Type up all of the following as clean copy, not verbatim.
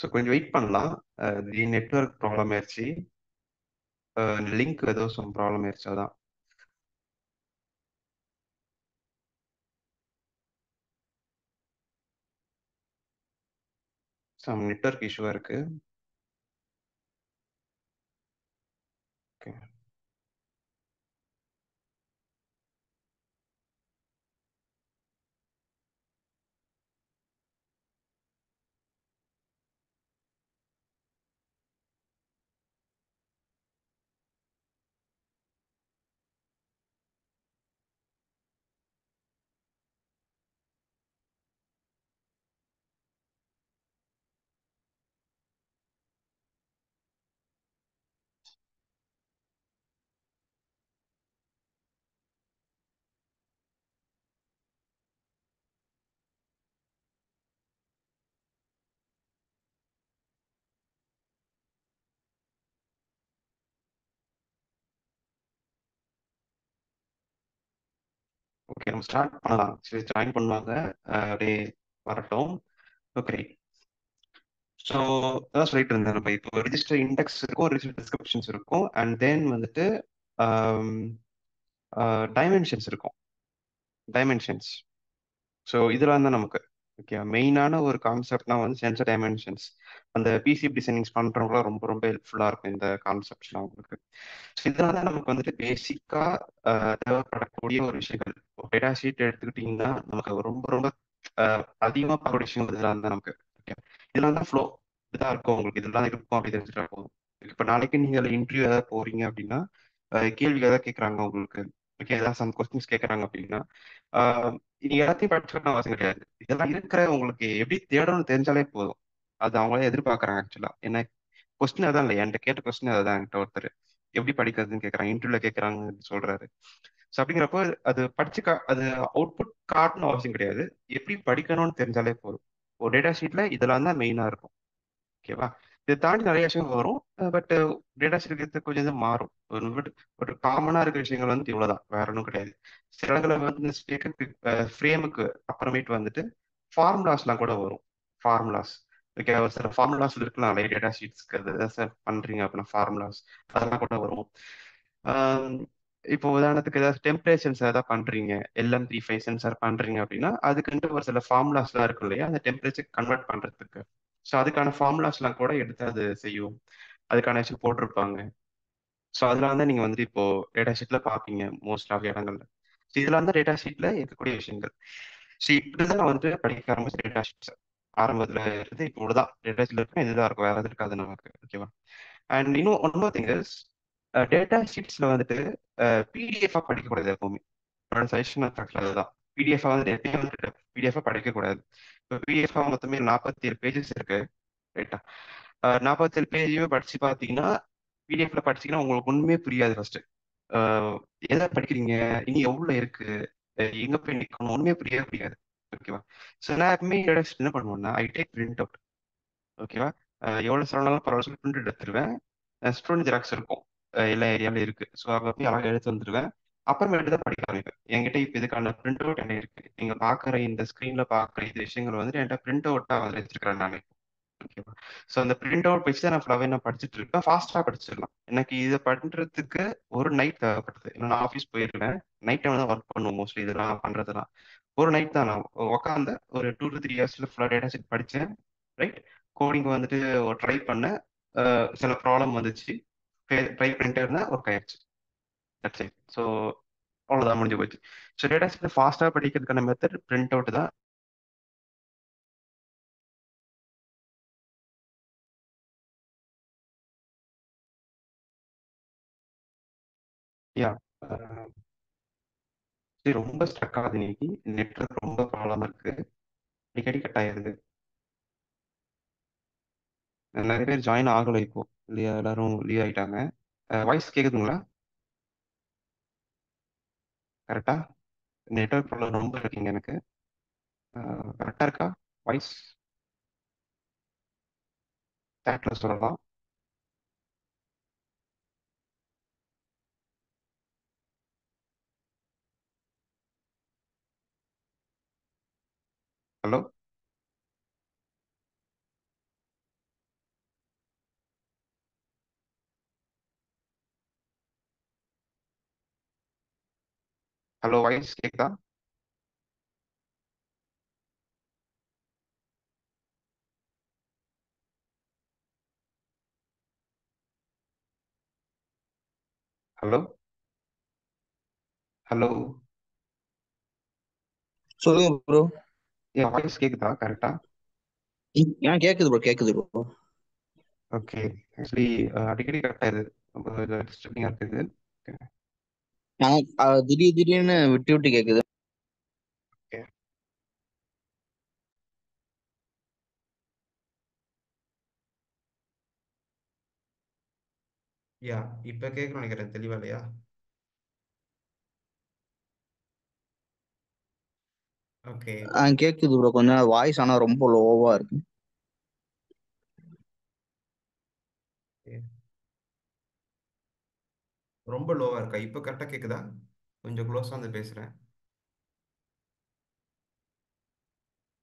So கொஞ்சம் wait பண்ணலாம். தி network problem ஆயிடுச்சு. லிங்க் ஏதோ சம் ப்ராப்ளம் ஆயிடுச்சு அதான். சம் நெட்வொர்க் இஷ்யூவா இருக்கு. ஓகே. ஓகே, நம்ம ஸ்டார்ட் பண்ணலாம். சரி, ஜாயின் பண்ணுவாங்க. அப்படியே வரட்டும். ஓகே. ஸோ அதான் சொல்லிட்டு இருந்தேன். நம்ம இப்போ ரிஜிஸ்டர் இண்டெக்ஸ் இருக்கும், ரிஜிஸ்டர் டிஸ்கிரிப்ஷன்ஸ் இருக்கும், அண்ட் தென் வந்துட்டு டைமென்ஷன்ஸ் இருக்கும். டைமென்ஷன்ஸ். ஸோ இதெல்லாம் தான் நமக்கு ஓகே மெயினான ஒரு கான்செப்ட்னா வந்து சென்சர் டைமென்ஷன்ஸ். அந்த பிசிபி டிசைனிங்ஸ் பண்ணுறவங்களாம் ரொம்ப ரொம்ப ஹெல்ப்ஃபுல்லாக இருக்கும் இந்த கான்செப்ட்ஸ்லாம் உங்களுக்கு. ஸோ இதெல்லாம் தான் நமக்கு வந்துட்டு பேசிக்காக தேவைப்படக்கூடிய ஒரு விஷயங்கள். டேட்டா ஷீட் எடுத்துக்கிட்டிங்கன்னா நமக்கு ரொம்ப ரொம்ப அதிகமாக பார்க்கக்கூடிய விஷயங்கள் இதெல்லாம் தான் நமக்கு. ஓகே, இதெல்லாம் தான் ஃப்ளோ. இதுதான் இருக்கும் உங்களுக்கு, இதெல்லாம் இருக்கும் அப்படி தெரிஞ்சுட்டா போதும். இப்போ நாளைக்கு நீங்கள் இன்டர்வியூ ஏதாவது போறீங்க அப்படின்னா கேள்வி ஏதாவது கேட்குறாங்க உங்களுக்கு. ஓகே, ஏதாவது சம் கொஸ்டின்ஸ் கேட்குறாங்க அப்படின்னா நீங்க எல்லாத்தையும் படிச்சுக்கணும் அவசியம் கிடையாது. இதெல்லாம் இருக்கிற உங்களுக்கு எப்படி தேடணும்னு தெரிஞ்சாலே போதும். அது அவங்களே எதிர்பார்க்கறாங்க ஆக்சுவலா. என்ன கொஸ்டின் அதான் இல்லை, என்கிட்ட கேட்ட கொஸ்டின் அதான். என்கிட்ட ஒருத்தர் எப்படி படிக்கிறதுன்னு கேட்கறாங்க, இன்டர்வியூல கேட்கறாங்கன்னு சொல்றாரு. ஸோ அப்படிங்கிறப்போ அது படிச்சு அது அவுட்புட் காட்டணும் அவசியம் கிடையாது. எப்படி படிக்கணும்னு தெரிஞ்சாலே போதும். ஒரு டேட்டா ஷீட்ல இதெல்லாம் தான் மெயினா இருக்கும். ஓகேவா? இதை தாண்டி நிறைய விஷயங்கள் வரும். பட் டேட்டா ஷீட் இருக்கிறது கொஞ்சம் இது மாறும். ஒரு காமனா இருக்கிற விஷயங்கள் வந்து இவ்வளவுதான், வேற ஒன்றும் கிடையாது. சில இடங்களை வந்து ஸ்பீக்கருக்கு ஃப்ரேமுக்கு அப்புறமேட்டு வந்துட்டு ஃபார்முலாஸ்லாம் கூட வரும். ஃபார்முலாஸ். ஓகே, ஒரு சில ஃபார்முலாஸ் இருக்கலாம் நிறைய டேட்டா ஷீட்ஸ்க்கு. அது சார் பண்றீங்க அப்படின்னா ஃபார்முலாஸ் அதெல்லாம் கூட வரும். ஆம், இப்போ உதாரணத்துக்கு ஏதாவது டெம்பரேச்சர் சென்சார் ஏதாவது பண்றீங்க, LM35 சென்சார் பண்றீங்க அப்படின்னா அதுக்குன்ட்டு ஒரு சில ஃபார்முலாஸ்லாம் இருக்கும் இல்லையா, அந்த டெம்பரேச்சர் கன்வெர்ட் பண்றதுக்கு. ஸோ அதுக்கான ஃபார்முலாஸ்லாம் கூட எடுத்து அது செய்யும். அதுக்கான விஷயம் போட்டிருப்பாங்க. ஸோ அதெல்லாம் வந்து நீங்க வந்துட்டு இப்போ டேட்டா ஷீட்ல பார்ப்பீங்க மோஸ்ட் ஆஃப் இடங்கள்ல. ஸோ இதெல்லாம் தான் டேட்டா ஷீட்ல இருக்கக்கூடிய விஷயங்கள். ஸோ இப்படிதான் நான் வந்து படிக்க ஆரம்பிச்ச டேட்டா ஷீட்ஸ். ஆரம்பத்துல இருந்து இப்போ இவ்வளவுதான் டேட்டா ஷீட்ல இருக்கும், இதுதான் இருக்கும், வேற எதுவும் இருக்காது நமக்கு. ஓகேவா? அண்ட் இன்னும் one more thing is, data ஷீட்ஸ்ல வந்துட்டு பிடிஎஃப் படிக்கக்கூடாது எப்பவுமே. என்னோட சஜஷன் அதுதான். பிடிஎஃப் வந்து எப்பயுமே வந்து பிடிஎஃப் படிக்கக்கூடாது. இப்போ பிடிஎஃப் மொத்தமே 47 பேஜஸ் இருக்கு. ரைட்டா? 47 பேஜையுமே படிச்சு பார்த்தீங்கன்னா, பிடிஎஃப்ல படிச்சீங்கன்னா உங்களுக்கு ஒண்ணுமே புரியாது ஃபர்ஸ்ட். எதை படிக்கிறீங்க, இனி எவ்வளவு இருக்கு, எங்க போய் நிக்கணும், ஒண்ணுமே புரியவே புரியாது. ஓகேவா? ஸோ நான் எப்பவுமே என்ன பண்ணுவேன்னா, ஐ டேக் பிரிண்ட் அவுட். ஓகேவா? எவ்வளவு சொன்னாலும் பரவாயில்ல சொல்லி பிரிண்ட் எடுத்துருவேன். ஸ்டூடெண்ட் ஜெராக்ஸ் இருக்கும், எல்லா ஏரியாவிலும் இருக்கு. ஸோ அங்கே போய் அழகாக எடுத்து வந்துருவேன். அப்புறமேட்டு தான் படிக்க ஆரம்பிப்பேன். என்கிட்ட இப்போ இதுக்கான பிரிண்ட் அவுட் என்ன இருக்கு, நீங்க பாக்குற இந்த ஸ்கிரீன்ல பாக்குற இந்த விஷயங்கள் வந்துட்டு என்கிட்ட பிரிண்ட் அவுட்டா வந்து வச்சிருக்கிறேன் நான். ஓகேவா? ஸோ அந்த பிரிண்ட் அவுட் வச்சு தான் நான் ஃபுல்லாவே நான் படிச்சுட்டு இருக்கேன். ஃபாஸ்டா படிச்சிடலாம். எனக்கு இதை பண்றதுக்கு ஒரு நைட் தேவைப்படுது. நான் ஆஃபீஸ் போயிருவேன், நைட் டைம் தான் ஒர்க் பண்ணுவோம் மோஸ்ட்லி இதெல்லாம் பண்றதுலாம். ஒரு நைட் தான் நான் உட்காந்து ஒரு 2 to 3 ஹவர்ஸ்ல ஃபுல்லா டேட்டா செட் படிச்சேன். ரைட்? கோடிங் வந்துட்டு ட்ரை பண்ணேன். சில ப்ராப்ளம் வந்துச்சு, ட்ரை பண்ணிட்டே இருந்தேன், ஒர்க் ஆயிடுச்சு. That's it. ஸோ அவ்வளோதான், முடிஞ்சு போச்சு. ஸோ டேட்டா செட் ஃபாஸ்டா படிக்கிறதுக்கான மெத்தட் பிரிண்ட் அவுட் தான். யா. சரி, ரொம்ப ஸ்ட்ரக் ஆகுது இன்னைக்கு. நெட்வொர்க் ரொம்ப ப்ராப்ளமா இருக்கு, அடிக்கடி கட் ஆயிருது. நிறைய பேர் ஜாயின் ஆகலை இப்போ இல்லையா, எல்லாரும் லீவ் ஆயிட்டாங்க. வாய்ஸ் கேக்குதுங்களா கரெக்டா? நெட்வொர்க் ப்ராப்ளம் ரொம்ப இருக்குங்க எனக்கு. கரெக்டா இருக்கா வாய்ஸ்? சேட்ல சொல்லலாம். ஹலோ? ஹலோ, வாய்ஸ் கேக்குதா? Hello, hello. சொல்லுங்க ப்ரோ. என் வாய்ஸ் கேக்குதா கரெக்டா? கேக்குது ப்ரோ, கேக்குது ப்ரோ. ஓகே. ஆக்சுவலி அடிக்கடி கரெக்டா இது ரொம்ப டிஸ்டர்பிங்கா இருக்குது. திடீர் திடீர்னு விட்டு விட்டு கேக்குது. ஓகே. யா, இப்ப கேட்கணும்னு நினைக்கிறேன். தெளிவா இல்லையா? ஓகே. கேக்குது ப்ரோ, கொஞ்சம் வாய்ஸ் ஆனா ரொம்ப லோவா இருக்கு. ரொம்ப லோவா இருக்கா? இப்ப கரெக்டா கேக்குதா? கொஞ்சம் க்ளோஸா வந்து பேசுறேன்.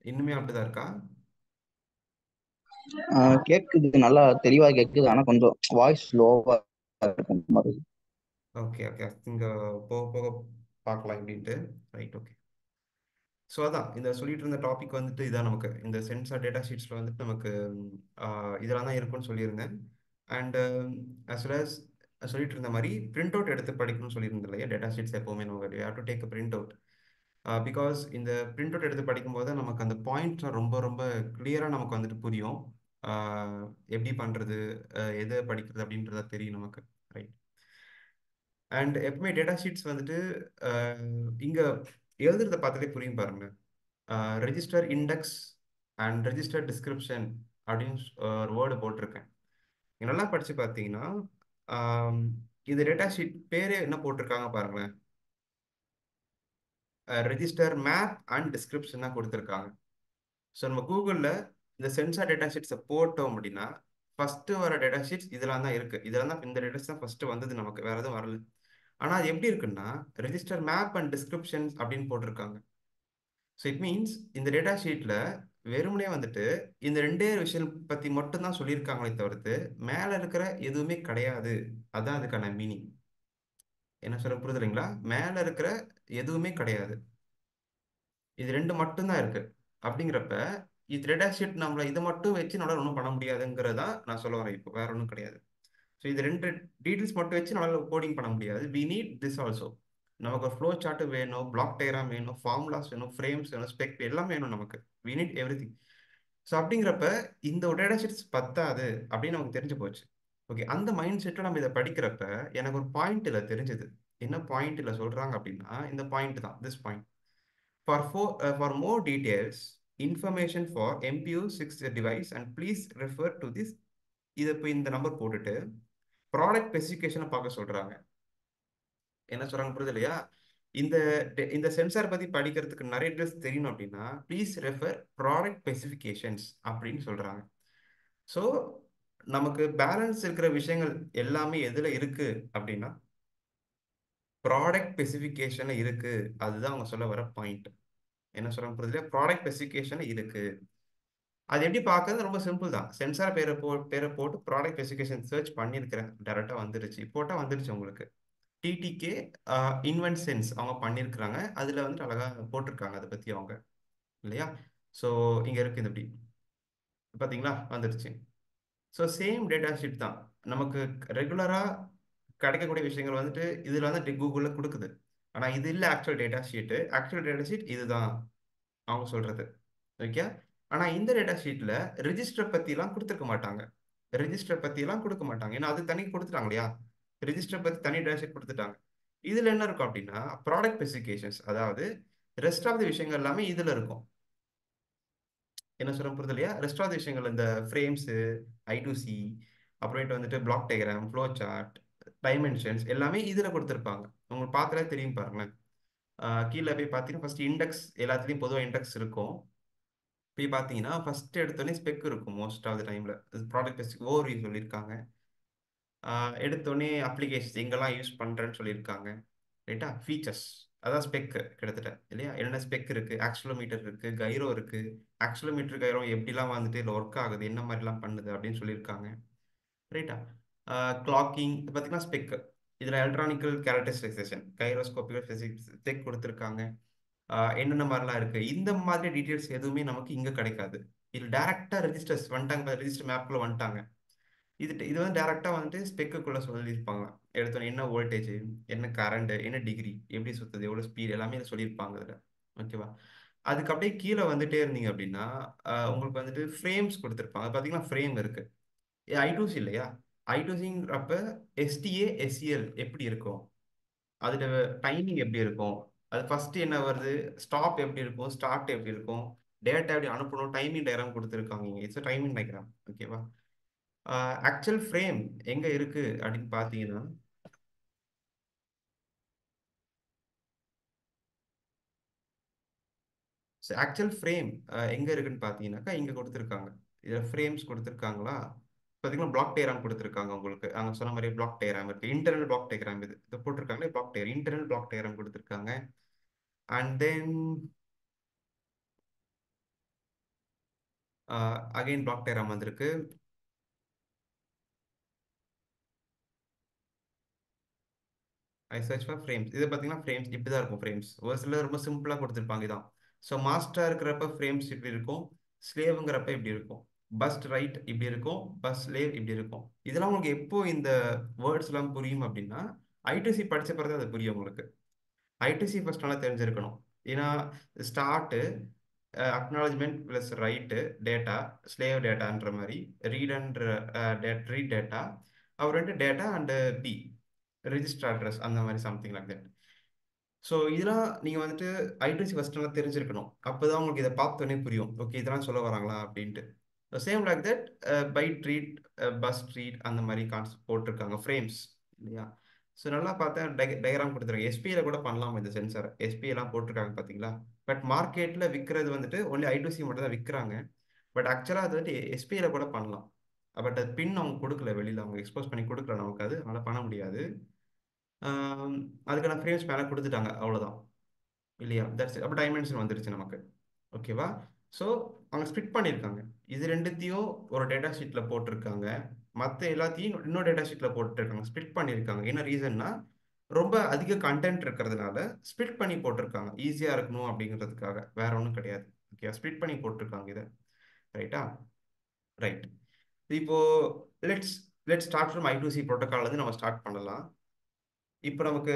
இன்னுமே அப்படிதான் இருக்கா? கேக்குது, நல்லா தெளிவா கேக்குது, ஆனா கொஞ்சம் வாய்ஸ் லோவா இருக்கு மாதிரி. Okay, okay. இங்க போக போக பார்க்கலாம் எப்படின்ட்டு. Right, okay. ஸோ அதான் இந்த சொல்லிட்டு இருந்த டாபிக் வந்துட்டு இதான் நமக்கு இந்த சென்சார் டேட்டா ஷீட்ஸில் வந்துட்டு நமக்கு இதெல்லாம் தான் இருக்கும்னு சொல்லியிருந்தேன். அண்ட் as well as சொல்லிட்டு இருந்த மாதிரி பிரிண்ட் அவுட் எடுத்து படிக்கணும்னு சொல்லியிருந்தேன் இல்லையா? டேட்டா ஷீட்ஸ் எப்போவுமே நம்ம have to take a print out. Because இந்த பிரிண்ட் அவுட் எடுத்து படிக்கும்போது நமக்கு அந்த பாயிண்ட்ஸ் ரொம்ப ரொம்ப கிளியராக நமக்கு வந்துட்டு புரியும். எப்படி பண்ணுறது, எதை படிக்கிறது அப்படின்றத தெரியும் நமக்கு. ரைட். அண்ட் எப்பவுமே டேட்டா ஷீட்ஸ் வந்துட்டு இங்கே எழுதுறத பார்த்தாலே புரியும் பாருங்க. Register index and register description அப்படின்னு ஒரு வேர்டு போட்டிருக்கேன். நீங்க நல்லா படிச்சு பார்த்தீங்கன்னா இந்த டேட்டா ஷீட் பேரே என்ன போட்டிருக்காங்க பாருங்களேன். ரெஜிஸ்டர் மேப் அண்ட் டிஸ்கிரிப்ஷன் தான் கொடுத்துருக்காங்க. ஸோ நம்ம கூகுளில் இந்த சென்சார் டேட்டா ஷீட்ஸை போட்டோம் அப்படின்னா ஃபர்ஸ்ட் வர டேட்டா ஷீட்ஸ் இதெல்லாம் தான் இருக்கு. இதெல்லாம் தான் இந்த டேட்டாஸ் தான் ஃபர்ஸ்ட் வந்தது நமக்கு, வேற எதுவும் வரல. ஆனால் அது எப்படி இருக்குன்னா ரெஜிஸ்டர் மேப் அண்ட் டிஸ்கிரிப்ஷன்ஸ் அப்படின்னு போட்டிருக்காங்க. ஸோ இட் மீன்ஸ் இந்த டேட்டா ஷீட்ல வெறுமனே வந்துட்டு இந்த ரெண்டே விஷயம் பத்தி மட்டும் தான் சொல்லியிருக்காங்களே தவிர்த்து மேல இருக்கிற எதுவுமே கிடையாது. அதான் அதுக்கான மீனிங். என்ன சொல்ல புரியுதுங்களா? மேல இருக்கிற எதுவுமே கிடையாது, இது ரெண்டு மட்டும்தான் இருக்கு. அப்படிங்கிறப்ப இது டேட்டா ஷீட் நம்மள இதை மட்டும் வச்சு நம்மளால ஒன்றும் பண்ண முடியாதுங்கிறதா நான் சொல்ல வரேன். இப்போ வேற ஒன்றும் கிடையாது. ஸோ இது ரெண்டு டீட்டெயில்ஸ் மட்டும் வச்சு நம்மளால கோடிங் பண்ண முடியாது. We need this also. நமக்கு ஒரு ஃப்ளோ சார்ட் வேணும், பிளாக் டயக்ராம் வேணும், ஃபார்முலாஸ் வேணும், ஃப்ரேம்ஸ் வேணும், ஸ்பெக் எல்லாம் வேணும் நமக்கு. We need everything. So அப்படிங்கிறப்ப இந்த ஒரு டேட்டா ஷீட்ஸ் பத்தாது அப்படின்னு நமக்கு தெரிஞ்சு போச்சு. ஓகே, அந்த மைண்ட் செட்டில் நம்ம இதை படிக்கிறப்ப எனக்கு ஒரு பாயிண்ட் இதில் தெரிஞ்சது. என்ன பாயிண்ட் இல்லை சொல்றாங்க அப்படின்னா இந்த பாயிண்ட் தான், this point. For more details, information for MPU 6 device and please refer to this. இதை இப்போ இந்த நம்பர் போட்டுட்டு ப்ராடக்ட் ஸ்பெசிஃபிகேஷனை பார்க்க சொல்றாங்க. என்ன சொல்றாங்க புரியுது இல்லையா? இந்த இந்த சென்சார் பத்தி படிக்கிறதுக்கு நிறைய டீடைல்ஸ் தெரியணும் அப்படின்னா ப்ளீஸ் ரெஃபர் ப்ராடக்ட் ஸ்பெசிஃபிகேஷன்ஸ் அப்படின்னு சொல்றாங்க. ஸோ நமக்கு பேலன்ஸ் இருக்கிற விஷயங்கள் எல்லாமே எதுல இருக்கு அப்படின்னா ப்ராடக்ட் ஸ்பெசிஃபிகேஷன்ல இருக்கு. அதுதான் அவங்க சொல்ல வர பாயிண்ட். என்ன சொல்றாங்க புரியுது இல்லையா? ப்ராடக்ட் ஸ்பெசிஃபிகேஷன் இருக்கு. அது எப்படி பார்க்கறது ரொம்ப சிம்பிள் தான். சென்சார் பேரை போட்டு ப்ராடக்ட் ஸ்பெசிஃபிகேஷன் சர்ச் பண்ணியிருக்கிறேன், டேரெக்டாக வந்துருச்சு, போட்டால் வந்துருச்சு உங்களுக்கு. டிடிகே இன்வென்சென்ஸ் அவங்க பண்ணியிருக்கிறாங்க, அதில் வந்துட்டு அழகாக போட்டிருக்காங்க அதை பற்றி அவங்க, இல்லையா? ஸோ இங்கே இருக்குது இது இப்படி பார்த்தீங்களா, வந்துருச்சு. ஸோ சேம் டேட்டா ஷீட் தான் நமக்கு ரெகுலராக கிடைக்கக்கூடிய விஷயங்கள் வந்துட்டு இதில் வந்து கூகுளில் கொடுக்குது. ஆனால் இது இல்லை actual data sheet. Actual data sheet இதுதான் அவங்க சொல்றது. ஓகே. ஆனா இந்த டேட்டா ஷீட்ல ரெஜிஸ்டர் பத்திலாம் கொடுத்துருக்க மாட்டாங்க. ரெஜிஸ்டர் பத்திலாம் கொடுக்க மாட்டாங்க, ஏன்னா அது தனி கொடுத்துட்டாங்க இல்லையா? ரெஜிஸ்டர் பத்தி தனி டேட்டா ஷீட் கொடுத்துட்டாங்க. இதுல என்ன இருக்கும் அப்படின்னா ப்ராடக்ட் ஸ்பெசிஃபிகேஷன்ஸ், அதாவது ரெஸ்ட் ஆஃப் தி விஷயங்கள் எல்லாமே இதுல இருக்கும். என்ன சொல்ல புரியுது இல்லையா? ரெஸ்ட் ஆஃப் தி விஷயங்கள் இந்த ஃப்ரேம்ஸ், I2C, அப்புறமேட்டு வந்துட்டு block diagram, flow chart, dimensions எல்லாமே இதுல கொடுத்துருப்பாங்க. உங்களுக்கு பார்த்தாலே தெரியும் பாருங்களேன். கீழே போய் பார்த்தீங்கன்னா ஃபர்ஸ்ட் இண்டெக்ஸ், எல்லாத்துலேயும் பொதுவாக இண்டெக்ஸ் இருக்கும். போய் பார்த்தீங்கன்னா ஃபர்ஸ்ட் எடுத்தோடனே ஸ்பெக் இருக்கும் மோஸ்ட் ஆஃப் த டைமில். ப்ராடக்ட் ஸ்பெசிஃபிக் ஓவர்வியூ சொல்லியிருக்காங்க. எடுத்தோடனே அப்ளிகேஷன்ஸ் எங்கெல்லாம் யூஸ் பண்ணுறேன்னு சொல்லியிருக்காங்க. ரைட்டா? ஃபீச்சர்ஸ், அதான் ஸ்பெக் கிட்டத்தட்ட இல்லையா? என்னென்ன ஸ்பெக் இருக்குது, ஆக்சுவலோமீட்டர் இருக்குது, கைரோ இருக்குது. ஆக்சுவலோமீட்டர் கைரோ எப்படிலாம் வந்துட்டு இதில் ஒர்க் ஆகுது, என்ன மாதிரிலாம் பண்ணுது அப்படின்னு சொல்லியிருக்காங்க. ரைட்டா? கிளாக்கிங் பார்த்தீங்கன்னா ஸ்பெக். இதுல electrical characterization, gyroscopic physics check கொடுத்துருக்காங்க. என்னென்ன மாதிரிலாம் இருக்கு, இந்த மாதிரி டீட்டெயில்ஸ் எதுவுமே நமக்கு இங்க கிடைக்காது. இது டைரக்டா ரெஜிஸ்டர்ஸ் வந்துட்டாங்க, ரெஜிஸ்டர் மேப்குள்ள வந்துட்டாங்க. இது வந்து டைரக்டா வந்துட்டு ஸ்பெக்குக்குள்ள சொல்லியிருப்பாங்க. எடுத்தோன்னே என்ன வோல்டேஜ், என்ன கரண்ட், என்ன டிகிரி, எப்படி சுத்துது, எவ்வளவு ஸ்பீட், எல்லாமே இதுல சொல்லியிருப்பாங்க இதுல. ஓகேவா? அதுக்கு அப்படியே கீழே வந்துட்டே இருந்தீங்க அப்படின்னா உங்களுக்கு வந்துட்டு ஃப்ரேம்ஸ் கொடுத்துருப்பாங்க. பாத்தீங்கன்னா ஃப்ரேம் இருக்கு. I2C இல்லையா? I2Cங்கிறப்ப STA SCL எப்படி இருக்கும், அதோட டைமிங் எப்படி இருக்கும், அது ஃபர்ஸ்ட் என்ன வருது, ஸ்டாப் எப்படி இருக்கும், ஸ்டார்ட் எப்படி இருக்கும், டேட்டா எப்படி அனுப்பணும், டைமிங் டயக்ராம் கொடுத்துருக்காங்க. It's timing diagram. ஓகேவா? ஆக்சுவல் ஃப்ரேம் எங்க இருக்கு அப்படின்னு பார்த்தீங்கன்னா, ஆக்சுவல் ஃப்ரேம் எங்க இருக்குன்னு பார்த்தீங்கன்னாக்கா இங்க கொடுத்துருக்காங்க. இதில் ஃப்ரேம்ஸ் கொடுத்துருக்காங்களா? பார்த்தீங்கன்னா பிளாக் டயக்ராம் கொடுத்துருக்காங்க உங்களுக்கு. அங்கே சொன்ன மாதிரி பிளாக் டயக்ராம் இருக்கு, இன்டர்னல் பிளாக் டயக்ராம். இது போட்டிருக்காங்களே block diagram, internal block diagram கொடுத்துருக்காங்க. And then again block diagram வந்திருக்கு. I search for frames. இது பார்த்தீங்கன்னா ஃப்ரேம்ஸ் இப்படி தான் இருக்கும். ஃப்ரேம்ஸ் ஒரு சில ரொம்ப சிம்பிளாக கொடுத்துருப்பாங்க இதான். ஸோ மாஸ்டராக இருக்கிறப்ப ஃப்ரேம்ஸ் இப்படி இருக்கும், ஸ்லேவுங்கிறப்ப இப்படி இருக்கும், பஸ்ட் ரைட் இப்படி இருக்கும், பஸ் ஸ்லேவ் இப்படி இருக்கும். இதெல்லாம் உங்களுக்கு எப்போ இந்த வேர்ட்ஸ் எல்லாம் புரியும் அப்படின்னா I2C படிச்ச பிறகு அது புரியும் உங்களுக்கு. I2C ஃபர்ஸ்ட் நல்லா தெரிஞ்சிருக்கணும். ஏன்னா start acknowledgement plus write data, slave டேட்டான்ற மாதிரி, ரீட் அண்ட் ரீட் டேட்டா, அவர் வந்து data and P register address, அந்த மாதிரி சம்திங் லைக் தட். ஸோ இதெல்லாம் நீங்கள் வந்துட்டு I2C ஃபர்ஸ்ட் நல்லா தெரிஞ்சிருக்கணும். அப்போ தான் உங்களுக்கு இதை பார்த்தோன்னே புரியும், ஓகே இதெல்லாம் சொல்ல வராங்களா அப்படின்ட்டு. Same like that byte read, bus read, அந்த மாதிரி கான்செப்ட் போட்டிருக்காங்க ஃப்ரேம்ஸ் இல்லையா? ஸோ நல்லா பார்த்தா டயக்ராம் கொடுத்துருக்காங்க. எஸ்பியில் கூட பண்ணலாம் இந்த சென்சார், எஸ்பி எல்லாம் போட்டிருக்காங்க பார்த்தீங்களா? பட் மார்க்கெட்டில் விற்கிறது வந்துட்டு ஒன்லி I2C மட்டும் தான் விற்கிறாங்க. பட் ஆக்சுவலாக அது வந்துட்டு எஸ்பியில் கூட பண்ணலாம். பட் அது பின் அவங்க கொடுக்கல, வெளியில் அவங்க எக்ஸ்போஸ் பண்ணி கொடுக்கல நமக்கு, அது அதனால் பண்ண முடியாது. அதுக்கான ஃப்ரேம்ஸ் மேலே கொடுத்துட்டாங்க, அவ்வளோதான் இல்லையா? தட்ஸ் அப்போ டைமென்ஷன் வந்துருச்சு நமக்கு. ஓகேவா? ஸோ அவங்க ஸ்ப்ளிட் பண்ணியிருக்காங்க. இது ரெண்டுத்தையும் ஒரு டேட்டா ஷீட்டில் போட்டிருக்காங்க, மற்ற எல்லாத்தையும் இன்னொரு டேட்டா ஷீட்டில் போட்டிருக்காங்க. ஸ்ப்ளிட் பண்ணியிருக்காங்க. என்ன ரீசன்னா ரொம்ப அதிக கண்டென்ட் இருக்கிறதுனால ஸ்ப்ளிட் பண்ணி போட்டிருக்காங்க, ஈஸியாக இருக்கணும் அப்படிங்கிறதுக்காக, வேற ஒன்றும் கிடையாது. ஓகே, ஸ்ப்ளிட் பண்ணி போட்டிருக்காங்க இதை. ரைட்டா? ரைட். இப்போ let's let start from I2C protocol வந்து நம்ம ஸ்டார்ட் பண்ணலாம். இப்போ நமக்கு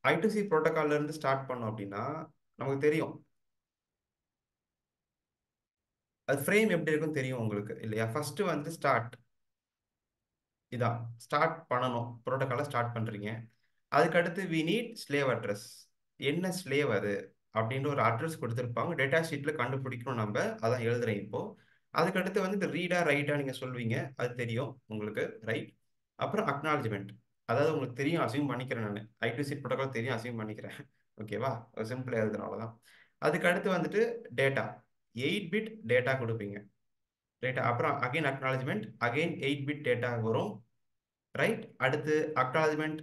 I2C ப்ரோட்டோகால்ல இருந்து ஸ்டார்ட் பண்ணோம் அப்படின்னா நமக்கு தெரியும் அது ஃப்ரேம் எப்படி இருக்குன்னு தெரியும் உங்களுக்கு இல்லையா? ஃபர்ஸ்ட் வந்து ஸ்டார்ட், இதான் ஸ்டார்ட் பண்ணணும், ப்ரோட்டோகாலை ஸ்டார்ட் பண்றீங்க. அதுக்கு அடுத்து வி நீட் ஸ்லேவ் அட்ரஸ். என்ன ஸ்லேவ் அது அப்படின்ற ஒரு அட்ரஸ் கொடுத்துருப்பாங்க, டேட்டா ஷீட்ல கண்டுபிடிக்கணும் நம்ம, அதான் எழுதுறேன் இப்போ. அதுக்கு அடுத்து வந்து ரீடா ரைட்டா நீங்க சொல்வீங்க, அது தெரியும் உங்களுக்கு, ரைட்? அப்புறம் அக்னாலஜ்மெண்ட், அதாவது உங்களுக்கு தெரியும், அசியூம் பண்ணிக்கிறேன் நான், I2C ப்ரோட்டோகால் தெரியும், அசியூம் பண்ணிக்கிறேன். ஓகேவா? சிம்பிளா எழுதுறனால தான். அதுக்கு அடுத்து வந்துட்டு டேட்டா, 8 பிட் டேட்டா கொடுப்பீங்க, ரைட்டா? அப்புறம் again acknowledgement, again 8 bit data வரும், ரைட்? அடுத்து அக்னாலஜ்மெண்ட்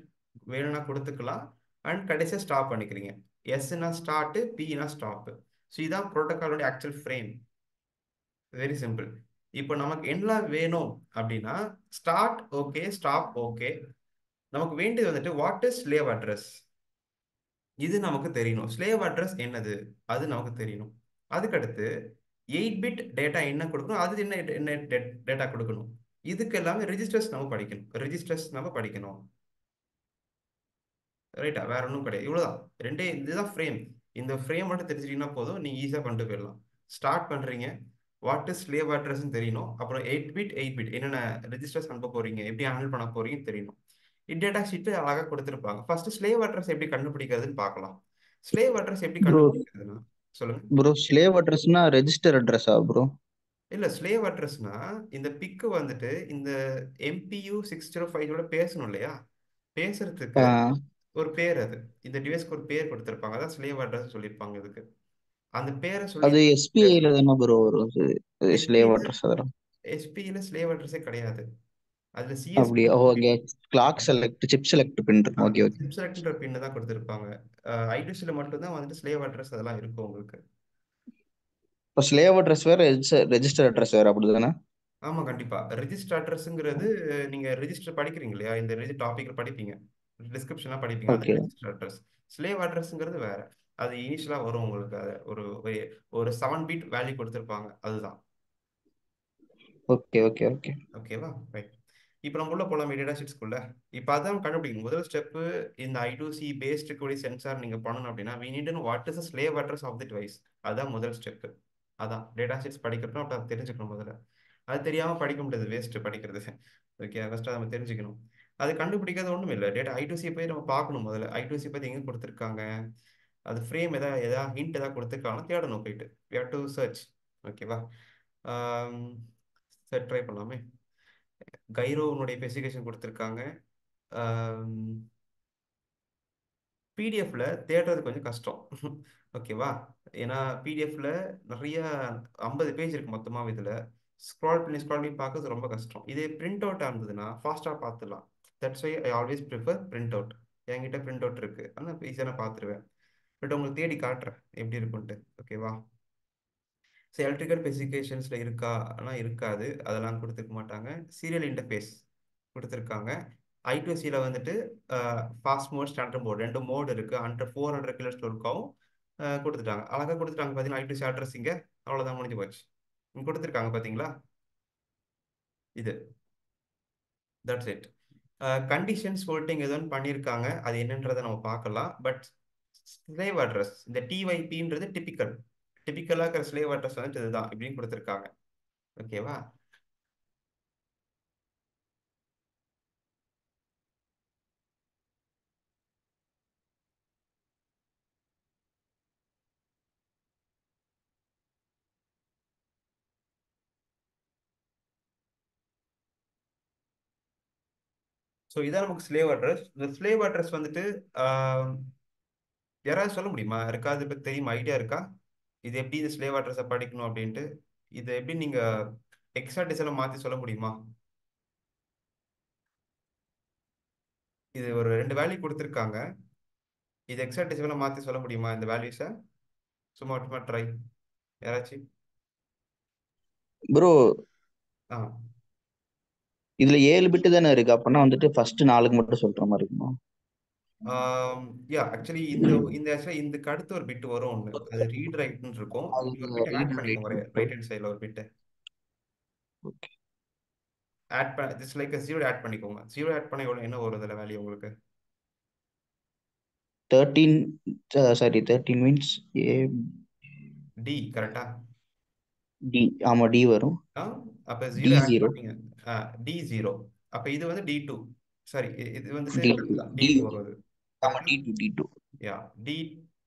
வேணும்னா கொடுத்துக்கலாம், அண்ட் கடைசியாக ஸ்டாப் பண்ணிக்கிறீங்க. எஸ்னா ஸ்டார்ட், பினா ஸ்டாப். ஸோ இதான் ப்ரோட்டோகாலோட ஆக்சுவல் ஃப்ரேம். Very simple. இப்போ நமக்கு என்ன வேணும் அப்படின்னா ஸ்டார்ட் ஓகே, ஸ்டாப் ஓகே, நமக்கு வேண்டியது வந்துட்டு வாட் இஸ் ஸ்லேவ் அட்ரஸ், இது நமக்கு தெரியணும். ஸ்லேவ் அட்ரஸ் என்னது, அது நமக்கு தெரியணும். அதுக்கடுத்து 8 பிட் டேட்டா என்ன கொடுக்கணும், அது என்ன என்ன டேட்டா கொடுக்கணும், இதுக்கு எல்லாமே ரெஜிஸ்டர்ஸ் நம்ம படிக்கணும், ரெஜிஸ்டர்ஸ் நம்ம படிக்கணும். ரைட்டா? வேற ஒன்றும் கிடையாது, இவ்வளோதான். ரெண்டே இதுதான் ஃப்ரேம். இந்த ஃப்ரேம் மட்டும் தெரிஞ்சிட்டீங்கன்னா போதும், நீங்கள் ஈஸியாக கொண்டு போயிடலாம். ஸ்டார்ட் பண்ணுறீங்க, வாட் இஸ் ஸ்லேவ் அட்ரஸ்ன்னு தெரியணும். அப்புறம் 8 பிட் என்னென்ன ரெஜிஸ்டர்ஸ் அனுப்ப போறீங்க, எப்படி ஹேண்டில் பண்ண போறீங்கன்னு தெரியணும். டேட்டா ஷீட்டு அழகாக கொடுத்துருப்பாங்க. ஃபர்ஸ்ட் ஸ்லேவ் அட்ரஸ் எப்படி கண்டுபிடிக்கிறதுன்னு பார்க்கலாம். ஸ்லேவ் அட்ரஸ் எப்படி ப்ரோ கண்டுபிடிக்கிறதுனா சொல்லுங்க. ப்ரோ ஸ்லேவ் அட்ரஸ்னா ரெஜிஸ்டர் அட்ரஸா ப்ரோ? இல்ல, ஸ்லேவ் அட்ரஸ்னா இந்த பிக்கு வந்துட்டு இந்த MPU 6050 பேசணும் இல்லையா? பேசுறதுக்கு ஒரு பேர், அது இந்த டிவைஸ்க்கு ஒரு பேர் கொடுத்துருப்பாங்க, அதான் ஸ்லேவ் அட்ரஸ் சொல்லியிருப்பாங்க இதுக்கு. அந்த பேரை சொல்லி அது எஸ்பிஐல பேசணும். தானே ப்ரோ வரும் ஸ்லேவ் எஸ்பியில் அட்ரஸ் அதெல்லாம்? எஸ்பியில் ஸ்லேவ் அட்ரஸே கிடையாது, அதுல சிஎஸ்பி அப்படியா? Okay. Clock select, chip select pin இருக்கும். Okay okay. சிப் செலக்ட்ன்ற பின்னு தான் கொடுத்துருப்பாங்க. I2Cல மட்டும்தான் வந்துட்டு ஸ்லேவ் அட்ரஸ் அதெல்லாம் இருக்கும் உங்களுக்கு. இப்போ ஸ்லேவ் அட்ரஸ் வேற, ரெஜிஸ்டர் அட்ரஸ் வேற, அப்படிதானே? ஆமா கண்டிப்பா. ரெஜிஸ்டர் அட்ரஸ்ங்கிறது நீங்க ரெஜிஸ்டர் படிக்கிறீங்க இல்லையா, இந்த டாபிக்ல படிப்பீங்க டிஸ்கிரிப்ஷன்லாம் படிப்பீங்க அந்த ஓகே ரெஜிஸ்டர் அட்ரஸ். ஸ்லேவ் அட்ரஸ்ங்கிறது வேற. அது இனிஷியலா வரும் உங்களுக்கு. அது ஒரு ஒரு 7 பிட் வேல்யூ கொடுத்துருப்பாங்க, அதுதான். Okay okay okay. ஓகேவா? ரைட். இப்போ நம்ம உள்ள போலாம் டேட்டா ஷீட்ஸ்க்குள்ள. இப்போ அதான் கண்டுபிடிக்கணும். முதல் ஸ்டெப்பு இந்த I2C பேஸ்ட் இருக்கக்கூடிய சென்சார் நீங்க பண்ணணும் அப்படின்னா we need to know what is the slave address of the device. அதான் முதல் ஸ்டெப்பு. அதான் டேட்டா ஷீட்ஸ் படிக்கிறப்போ அப்படி அதை தெரிஞ்சுக்கணும் முதல்ல. அது தெரியாம படிக்க முடியாது, வேஸ்ட் படிக்கிறது. ஓகே, ஃபர்ஸ்ட் நம்ம தெரிஞ்சுக்கணும். அது கண்டுபிடிக்கிறது ஒன்றும் இல்லை. I2C போய் நம்ம பார்க்கணும் முதல்ல. I2C பத்தி எங்க கொடுத்துருக்காங்க, அது ஃப்ரேம் எதாவது ஹிண்ட் ஏதாவது கொடுத்துருக்காங்க தேடணும் போயிட்டு. we have to search. ஓகேவா? சரி, ட்ரை பண்ணலாமே. கைரோனுடைய ஸ்பெசிஃபிகேஷன் கொடுத்துருக்காங்க. பிடிஎஃப்ல தேடுறது கொஞ்சம் கஷ்டம். ஓகேவா? ஏன்னா பிடிஎஃப்ல நிறைய 50 பேஜ் இருக்கு மொத்தமாக. இதில் ஸ்க்ரால் பண்ணி பார்க்கறது ரொம்ப கஷ்டம். இதே பிரிண்ட் அவுட்டாக இருந்ததுன்னா ஃபாஸ்ட்டாக பார்த்துடலாம். That's why I always prefer print out. என்கிட்ட பிரிண்ட் அவுட் இருக்கு, ஆனால் ஈஸியாக நான் பார்த்துருவேன். பட் உங்களுக்கு தேடி காட்டுறேன் எப்படி இருக்குன்ட்டு. ஓகேவா? ஸோ எலக்ட்ரிக்கல் ஸ்பெசிஃபிகேஷன்ஸில் இருக்கா? ஆனால் இருக்காது, அதெல்லாம் கொடுத்துருக்க மாட்டாங்க. சீரியல் இன்டர்ஃபேஸ் கொடுத்துருக்காங்க. I2Cயில் வந்துட்டு fast mode, standard mode, 2 mode இருக்குது. 400 கிலோ ஸ்டோருக்காகவும் கொடுத்துட்டாங்க. அழகாக கொடுத்துட்டாங்க பார்த்தீங்கன்னா. I2C அட்ரஸ் இங்கே அவ்வளோதான், முடிஞ்சு போச்சு. இங்கே கொடுத்துருக்காங்க பார்த்தீங்களா? இது தட்ஸ் இட். கண்டிஷன்ஸ் ஃபோல்டிங் எதுவும் பண்ணியிருக்காங்க, அது என்னன்றதை நம்ம பார்க்கலாம். பட் ஸ்லேவ் அட்ரஸ் இந்த TYPன்றது டிபிக்கலாக இருக்கிற ஸ்லேவ் அட்ரஸ் வந்துட்டு இதுதான் இப்படின்னு கொடுத்துருக்காங்க. ஓகேவா? ஸோ இதான் நமக்கு ஸ்லேவ் அட்ரஸ். இந்த ஸ்லேவ் அட்ரஸ் வந்துட்டு யாராவது சொல்ல முடியுமா? இருக்காது பற்றி தெரியுமா? ஐடியா இருக்கா? இது எப்படி இந்த ஸ்லேவ் அட்ரஸை படிக்கணும் அப்படின்ட்டு? இதை எப்படி நீங்கள் எக்ஸ்ட்ரா டிசைனை மாற்றி சொல்ல முடியுமா? இது ஒரு 2 வேல்யூ கொடுத்துருக்காங்க. இது எக்ஸ்ட்ரா டிசைனை மாற்றி சொல்ல முடியுமா இந்த வேல்யூஸை? சும்மா ட்ரை யாராச்சும். ப்ரோ ஆ இதுல 7 பிட்டு தானே இருக்கு, அப்படின்னா வந்துட்டு ஃபர்ஸ்ட் 4க்கு மட்டும் சொல்ற மாதிரி இருக்குமா? யா ஆக்சுவலி இதுக்கு அடுத்து ஒரு பிட் வரும் ஒன்று, அது ரீட் ரைட்னு இருக்கும். அது ஒரு bit read add and write. பண்ணிக்கோங்க, ரைட் ஹேண்ட் சைடில் ஒரு பிட்டு ஓகே. ஆட் பண்ண ஜஸ்ட் லைக் 0 ஆட் பண்ணிக்கோங்க. 0 ஆட் பண்ண எவ்வளோ என்ன வரும் இதில் வேல்யூ உங்களுக்கு? 13 சாரி 13 மீன்ஸ் டி கரெக்டா? டி. ஆமா டி வரும். அப்போ டி 0 ஆட் ஜீரோ. பண்ணீங்க. D0. அப்போ இது வந்து D2. சாரி, இது வந்துட்டு டி டி D2 வருது. ஆமா கரெக்டா? டி2. யா டி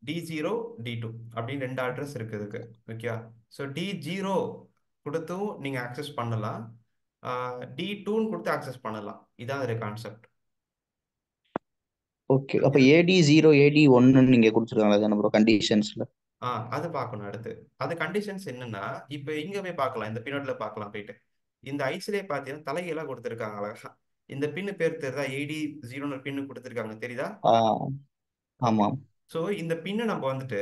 D0 D2 அப்படின்னு 2 அட்ரஸ் இருக்கு இதுக்கு. ஓகே. ஸோ D0 கொடுத்தும் நீங்கள் ஆக்சஸ் பண்ணலாம், D2ன்னு கொடுத்து ஆக்சஸ் பண்ணலாம். இதான் அதோட கான்செப்ட். ஓகே. அப்ப AD0 AD1 நீங்க கொடுத்துருக்காங்க தானே ப்ரோ கண்டிஷன்ஸ்ல? அது பார்க்கணும் அடுத்து. அது கண்டிஷன்ஸ் என்னன்னா, இப்போ இங்க போய் பார்க்கலாம், இந்த பின்னோட்ல பார்க்கலாம் போயிட்டு. இந்த ஐஸ்லேயே பார்த்தீங்கன்னா தலைகீழாக கொடுத்துருக்காங்க அழகா. இந்த பின்னு பேர் தெரியுதா? AD0 பின்னு கொடுத்துருக்காங்க, தெரியுதா? ஓகே. ஆமா. ஸோ இந்த பின்னு நம்ம வந்துட்டு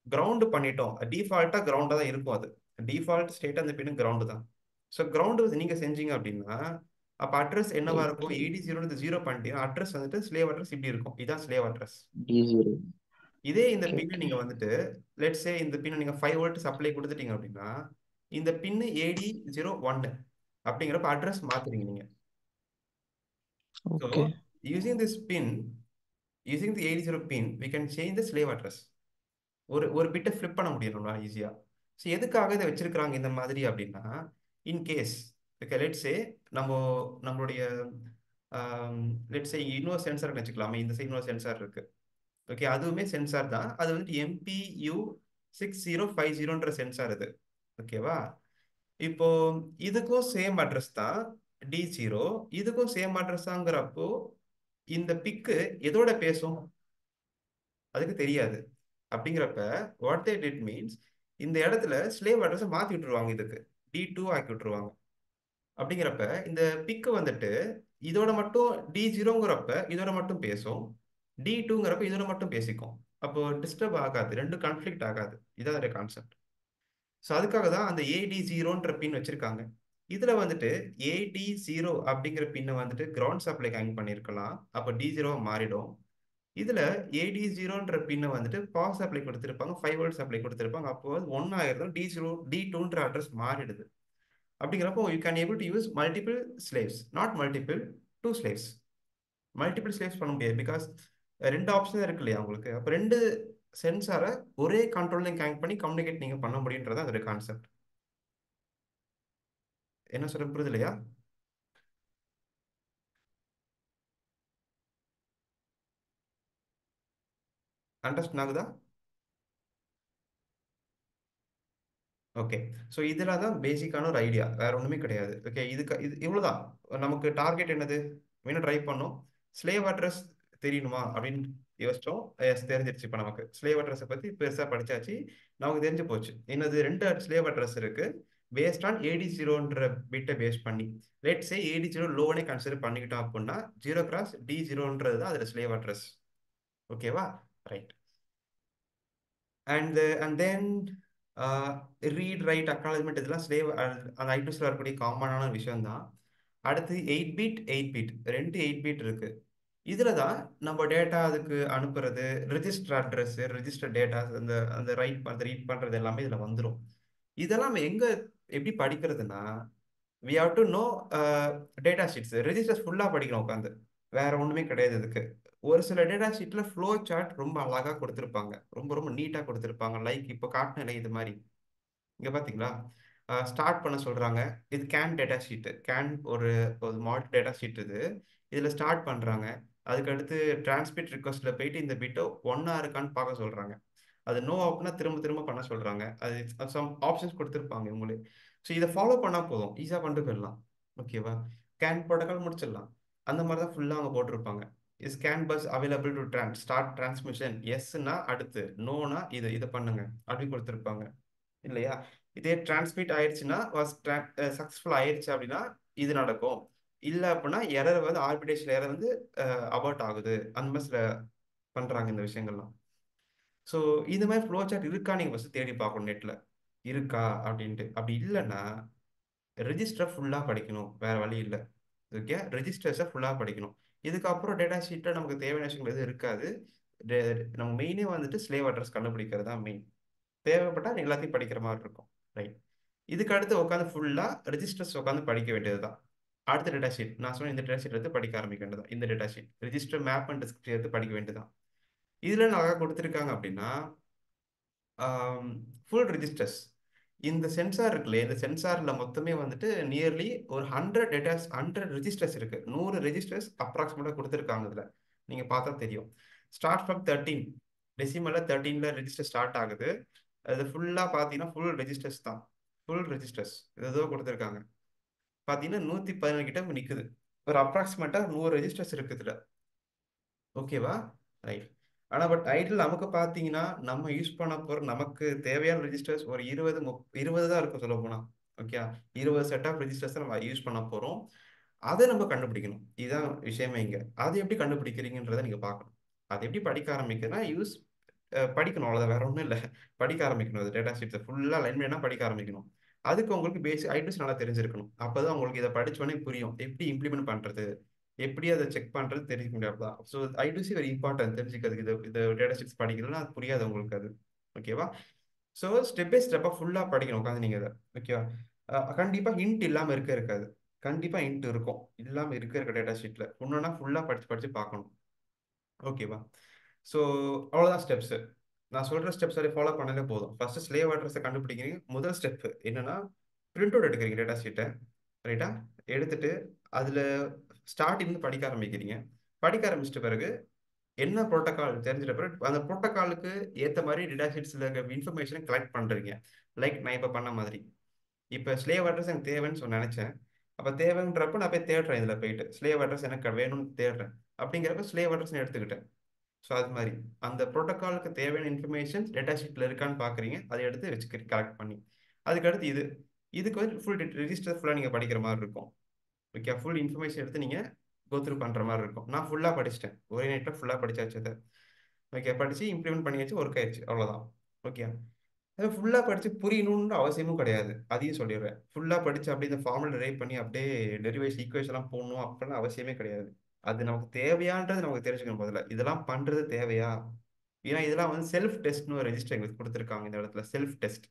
கிரவுண்டு பண்ணிட்டோம். டிஃபால்ட்டாக கிரவுண்டாக தான் இருக்கும். அது டிஃபால்ட் ஸ்டேட்டாக அந்த பின்னு கிரவுண்டு தான். ஸோ கிரவுண்டு நீங்கள் செஞ்சீங்க அப்படின்னா அப்போ அட்ரஸ் என்னவா இருக்கும்? AD0 0 பண்ணிட்டீங்கன்னா அட்ரஸ் வந்துட்டு ஸ்லேவ் அட்ரஸ் இப்படி இருக்கும். இதுதான் ஸ்லேவ் அட்ரஸ். D0. இதே இந்த பின்னு நீங்கள் வந்துட்டு லெட்ஸே இந்த பின்னு நீங்கள் 5 வோல்ட் சப்ளை கொடுத்துட்டீங்க அப்படின்னா இந்த பின்னு AD01 அப்படிங்கிறப்ப அட்ரஸ் மாத்துறீங்க நீங்கள். So okay. Using this pin, using the AD0 pin we can change the slave address. ஒரு பிட்டை ஃப்ளிப் பண்ண முடியும் நம்மளால ஈஸியாக. ஸோ எதுக்காக இதை வச்சிருக்கிறாங்க இந்த மாதிரி அப்படின்னா, இன்கேஸ் ஓகே லெட்ஸே நம்மளுடைய லெட்ஸே இன்னொரு சென்சார் வச்சுக்கலாமே. இந்த சைடு இன்னொரு சென்சார் இருக்கு. ஓகே, அதுவுமே சென்சார் தான். அது வந்துட்டு MPU6050ன்ற சென்சார் இது. ஓகேவா? இப்போ இதுக்கும் சேம் அட்ரஸ் தான் D0, இதுக்கும் சேம் அட்ரஸ் தாங்கிறப்போ இந்த பிக்கு எதோட பேசும் அதுக்கு தெரியாது. அப்படிங்கிறப்ப வாட் தே டிட் மீன்ஸ் இந்த இடத்துல ஸ்லேவ் அட்ரஸை மாற்றி விட்டுருவாங்க, இதுக்கு D2 ஆக்கி விட்டுருவாங்க. அப்படிங்கிறப்ப இந்த பிக்கு வந்துட்டு இதோட மட்டும் D0ங்கிறப்ப இதோட மட்டும் பேசும், D2ங்கிறப்ப இதோட மட்டும் பேசிக்கும். அப்போ டிஸ்டர்ப் ஆகாது, ரெண்டு கான்ஃப்ளிக்ட் ஆகாது. இதான் அதோட கான்செப்ட். ஸோ அதுக்காக தான் அந்த AD0ன்ற பின் வச்சிருக்காங்க. இதில் வந்துட்டு AD0 அப்படிங்கிற பின்னை வந்துட்டு கிரவுண்ட் சப்ளை கனெக்ட் பண்ணியிருக்கலாம். அப்போ D0 மாறிடும். இதில் AD0ன்ற பின்னை வந்துட்டு பவர் சப்ளை கொடுத்துருப்பாங்க, 5 வோல்ட் சப்ளை கொடுத்துருப்பாங்க. அப்போ 1 ஆயிரம், D2ன்ற அட்ரஸ் மாறிடுது. அப்படிங்கிறப்போ you can able to use multiple slaves, not multiple, 2 slaves. Multiple slaves பண்ண முடியாது, பிகாஸ் 2 ஆப்ஷன் இருக்கு இல்லையா உங்களுக்கு. அப்போ 2 சென்சாரை ஒரே கண்ட்ரோல்லையும் கனெக்ட் பண்ணி கம்யூனிகேட் நீங்கள் பண்ண முடியுன்றது அதோட கான்செப்ட். என்ன சொல்ல புரியுது இல்லையா? அண்டர்ஸ்டாண்ட் ஆகுதா? ஓகே. ஸோ இதில் தான் பேசிக்கான ஒரு ஐடியா, வேற ஒன்றுமே கிடையாது. ஓகே, இது இவ்வளோதான். நமக்கு டார்கெட் என்னது, வேணும் ட்ரை பண்ணோம். ஸ்லேவ் அட்ரஸ் தெரியணுமா அப்படின்னு யோசிச்சோம். எஸ், தெரிஞ்சிருச்சு. இப்போ நமக்கு ஸ்லேவ் அட்ரஸை பற்றி பெருசாக படிச்சாச்சு, நமக்கு தெரிஞ்சு போச்சு. என்னது, 2 ஸ்லேவ் அட்ரஸ் இருக்கு, பேஸ்ட் ஆன் AD0ன்ற பிட்டை பேஸ் பண்ணி. லெட்ஸ் சே AD0 லோவனே கன்சிடர் பண்ணிக்கிட்டோம் அப்படின்னா 0x D0ன்றது தான் அதில் ஸ்லேவ் அட்ரஸ். ஓகேவா? Right. And then read write acknowledgement இதெல்லாம் ஸ்லேவ் அந்த I2Cல வரக்கூடிய காமனான விஷயம் தான். அடுத்து 8 பிட் 8 பிட் 2 8 பிட் இருக்கு. இதில் தான் நம்ம டேட்டா அதுக்கு அனுப்புறது, ரெஜிஸ்டர் அட்ரஸ், ரெஜிஸ்டர் டேட்டாஸ், அந்த அந்த ரீட் பண்ணுறது எல்லாமே இதில் வந்துடும். இதெல்லாம் நம்ம எங்கே எப்படி படிக்கிறதுனா, we have to know data sheets, registers ஃபுல்லாக படிக்கணும் உட்காந்து. வேற ஒன்றுமே கிடையாது இதுக்கு. ஒரு சில டேட்டா ஷீட்டில் ஃப்ளோ சார்ட் ரொம்ப அழகாக கொடுத்துருப்பாங்க, ரொம்ப ரொம்ப நீட்டாக கொடுத்துருப்பாங்க. லைக் இப்போ காட்டின இது மாதிரி இங்கே பார்த்தீங்களா, ஸ்டார்ட் பண்ண சொல்கிறாங்க. இது கேன் டேட்டா ஷீட்டு, கேன் ஒரு ஒரு மாடல் டேட்டா ஷீட் இது. இதில் ஸ்டார்ட் பண்ணுறாங்க. அதுக்கடுத்து டிரான்ஸ்மிட் ரிக்வஸ்ட்டில் போயிட்டு இந்த பிட்டோ ஒன்றா இருக்கான்னு பார்க்க சொல்கிறாங்க. அது நோ அப்படின்னா திரும்ப திரும்ப பண்ண சொல்கிறாங்க. அது சம் ஆப்ஷன்ஸ் கொடுத்துருப்பாங்க இவங்களே. ஸோ இதை ஃபாலோ பண்ணால் போதும், ஈஸியாக பண்ணிட்டு போயிடலாம். ஓகேவா? கேன் ப்ரோட்டோக்கால் முடிச்சிடலாம். அந்த மாதிரி தான் ஃபுல்லாக அவங்க போட்டிருப்பாங்க. Is CAN bus available to start transmission, எஸ்னா அடுத்து, நோனா இதை பண்ணுங்க அப்படி கொடுத்துருப்பாங்க இல்லையா? இதே டிரான்ஸ்மிட் ஆயிடுச்சுன்னா சக்ஸஸ்ஃபுல் ஆயிடுச்சு அப்படின்னா இது நடக்கும். இல்லை அப்படின்னா எரர் வந்து ஆர்பிடேஷன் எரர் வந்து அபர்ட் ஆகுது. அந்த மாதிரி சில பண்ணுறாங்க இந்த விஷயங்கள்லாம். ஸோ இந்த மாதிரி ஃப்ளோ சார்ட் இருக்கா நீங்கள் ஃபஸ்ட்டு தேடி பார்க்கணும் நெட்டில், இருக்கா அப்படின்ட்டு. அப்படி இல்லைன்னா ரெஜிஸ்டரை ஃபுல்லாக படிக்கணும், வேறு வழி இல்லை. ஓகே, ரெஜிஸ்டர்ஸை ஃபுல்லாக படிக்கணும். இதுக்கப்புறம் டேட்டா ஷீட்டில் நமக்கு தேவையான விஷயங்கள் எதுவும் இருக்காது. நம்ம மெயினே வந்துட்டு ஸ்லேவ் அட்ரஸ் கண்டுபிடிக்கிறது தான் மெயின். தேவைப்பட்டால் எல்லாத்தையும் படிக்கிற மாதிரி இருக்கும். ரைட். இதுக்கு அடுத்து உட்காந்து ஃபுல்லாக ரெஜிஸ்டர்ஸ் உட்காந்து படிக்க வேண்டியது தான். அடுத்த டேட்டா ஷீட் நான் சொன்ன இந்த டேட்டா ஷீட் எடுத்து படிக்க ஆரம்பிக்க வேண்டியதான். இந்த data sheet register map and description எடுத்து படிக்க வேண்டியதான். இதில் நல்லா கொடுத்துருக்காங்க அப்படின்னா ஃபுல் ரெஜிஸ்டர்ஸ். இந்த சென்சார் இருக்குல்ல, இந்த சென்சாரில் மொத்தமே வந்துட்டு நியர்லி ஒரு 100 ரெஜிஸ்டர்ஸ் இருக்கு. 100 ரெஜிஸ்டர்ஸ் அப்ராக்சிமேட்டாக கொடுத்துருக்காங்க. இதில் நீங்கள் பார்த்தா தெரியும். ஸ்டார்ட் ஃப்ரம் 13 டெசிமலில் 13ல் ரெஜிஸ்டர் ஸ்டார்ட் ஆகுது. அது ஃபுல்லாக பார்த்தீங்கன்னா ஃபுல் ரெஜிஸ்டர்ஸ் தான். ஃபுல் ரெஜிஸ்டர்ஸ் ஏதோ கொடுத்துருக்காங்க. பார்த்தீங்கன்னா 117 கிட்ட நிற்குது. ஒரு அப்ராக்சிமேட்டாக 100 ரெஜிஸ்டர்ஸ் இருக்குது இதில். ஓகேவா? ரைட். ஆனால் பட் ஐடியில் நமக்கு பார்த்தீங்கன்னா நம்ம யூஸ் பண்ண போகிற நமக்கு தேவையான ரெஜிஸ்டர்ஸ் ஒரு 20 தான் இருக்கும் சொல்ல போனால். ஓகே, 20 செட் ஆஃப் ரெஜிஸ்டர்ஸ் நம்ம யூஸ் பண்ண போகிறோம். அதை நம்ம கண்டுபிடிக்கணும். இதுதான் விஷயமே இங்கே. அது எப்படி கண்டுபிடிக்கிறீங்கன்றதை நீங்கள் பார்க்கணும். அது எப்படி படிக்க ஆரம்பிக்கிறதுனா படிக்கணும், அவ்வளோதான், வேற ஒன்றும் இல்லை. படிக்க ஆரம்பிக்கணும். அது டேட்டா ஷீட்ஸை ஃபுல்லாக லைன் பண்ணா படிக்க ஆரம்பிக்கணும். அதுக்கு உங்களுக்கு பேசிக் ஐடிஸ் நல்லா தெரிஞ்சிருக்கணும். அப்போ தான் உங்களுக்கு இதை படிச்சோடனே புரியும் எப்படி இம்ப்ளிமெண்ட் பண்ணுறது, எப்படி அதை செக் பண்ணுறது தெரிஞ்சுக்க முடியாது தான். ஸோ I2C வெரி இம்பார்ட்டன்ட் தெரிஞ்சுக்கிறதுக்கு. இது டேட்டா ஷீட்ஸ் படிக்கிறதுனா அது புரியாது உங்களுக்கு அது. ஓகேவா? ஸோ ஸ்டெப் பை ஸ்டெப்பாக ஃபுல்லாக படிக்கணும் உட்காந்து நீங்கள் அதை. ஓகேவா? கண்டிப்பாக ஹிண்ட் இல்லாமல் இருக்காது. கண்டிப்பாக ஹிண்ட் இருக்கும், இல்லாமல் இருக்க டேட்டா ஷீட்டில் ஒன்றுனா ஃபுல்லாக படித்து படித்து பார்க்கணும். ஓகேவா? ஸோ அவ்வளோதான் ஸ்டெப்ஸு. நான் சொல்கிற ஸ்டெப்ஸ் வரை ஃபாலோ பண்ணாலே போதும். ஃபஸ்ட்டு ஸ்லேவ் அட்ரஸை கண்டுபிடிக்கிறீங்க. முதல் ஸ்டெப்பு என்னென்னா பிரிண்ட் அவுட் எடுக்கிறீங்க டேட்டா ஷீட்டை. ரைட்டா? எடுத்துட்டு அதில் ஸ்டார்டிங்லேருந்து படிக்க ஆரம்பிக்கிறீங்க. படிக்க ஆரம்பிச்சிட்ட பிறகு என்ன ப்ரோட்டோக்கால் தெரிஞ்சிட்ட பிறகு அந்த ப்ரோட்டோக்காலுக்கு ஏற்ற மாதிரி டேட்டா ஷீட்ஸில் இருக்க இன்ஃபர்மேஷனை கலெக்ட் பண்ணுறீங்க. லைக் நான் இப்போ பண்ண மாதிரி. இப்போ ஸ்லேவ் அட்ரஸ் எனக்கு தேவைன்னு நினச்சேன். அப்போ தேவைன்றப்ப நான் போய் தேடுறேன். இதில் போயிட்டு ஸ்லேவ் அட்ரஸ் எனக்கு வேணும்னு தேடுறேன். அப்படிங்கிறப்ப ஸ்லேவ் அட்ரஸ்ன்னு எடுத்துக்கிட்டேன். ஸோ அது மாதிரி அந்த ப்ரோட்டோக்காலுக்கு தேவையான இன்ஃபர்மேஷன்ஸ் டேட்டா ஷீட்டில் இருக்கான்னு பார்க்குறீங்க. அதை எடுத்து வச்சுக்கிறீங்க கலெக்ட் பண்ணி. அதுக்கடுத்து இதுக்கு வந்து ஃபுல் ரெஜிஸ்டர் ஃபுல்லாக நீங்கள் படிக்கிற மாதிரி இருக்கும். ஓகே, ஃபுல் இன்ஃபர்மேஷன் எடுத்து நீங்கள் கோத்ரூ பண்ணுற மாதிரி இருக்கும். நான் ஃபுல்லாக படிச்சிட்டேன், ஒரே நைட்டில் ஃபுல்லாக படிச்சாச்சு அதை. ஓகே, படித்து இம்ப்ளிமெண்ட் பண்ணியாச்சு, ஒர்க் ஆயிடுச்சு, அவ்வளோதான். ஓகே. அது ஃபுல்லா படிச்சு புரியணும்னு அவசியமும் கிடையாது. அதையும் சொல்லிடுறேன். ஃபுல்லா படிச்சு அப்படியே இந்த ஃபார்முலா டெரைவ் பண்ணி அப்படியே டெரிவேஷன் ஈக்குவேஷன்லாம் போடணும் அப்படிலாம் அவசியமே கிடையாது. அது நமக்கு தேவையான்றது நமக்கு தெரிஞ்சுக்கணும் முதல்ல. இதெல்லாம் பண்றது தேவையா? ஏன்னா இதெல்லாம் வந்து செல்ஃப் டெஸ்ட்னு ஒரு ரெஜிஸ்டர் எங்களுக்கு கொடுத்துருக்காங்க இந்த இடத்துல. Self test.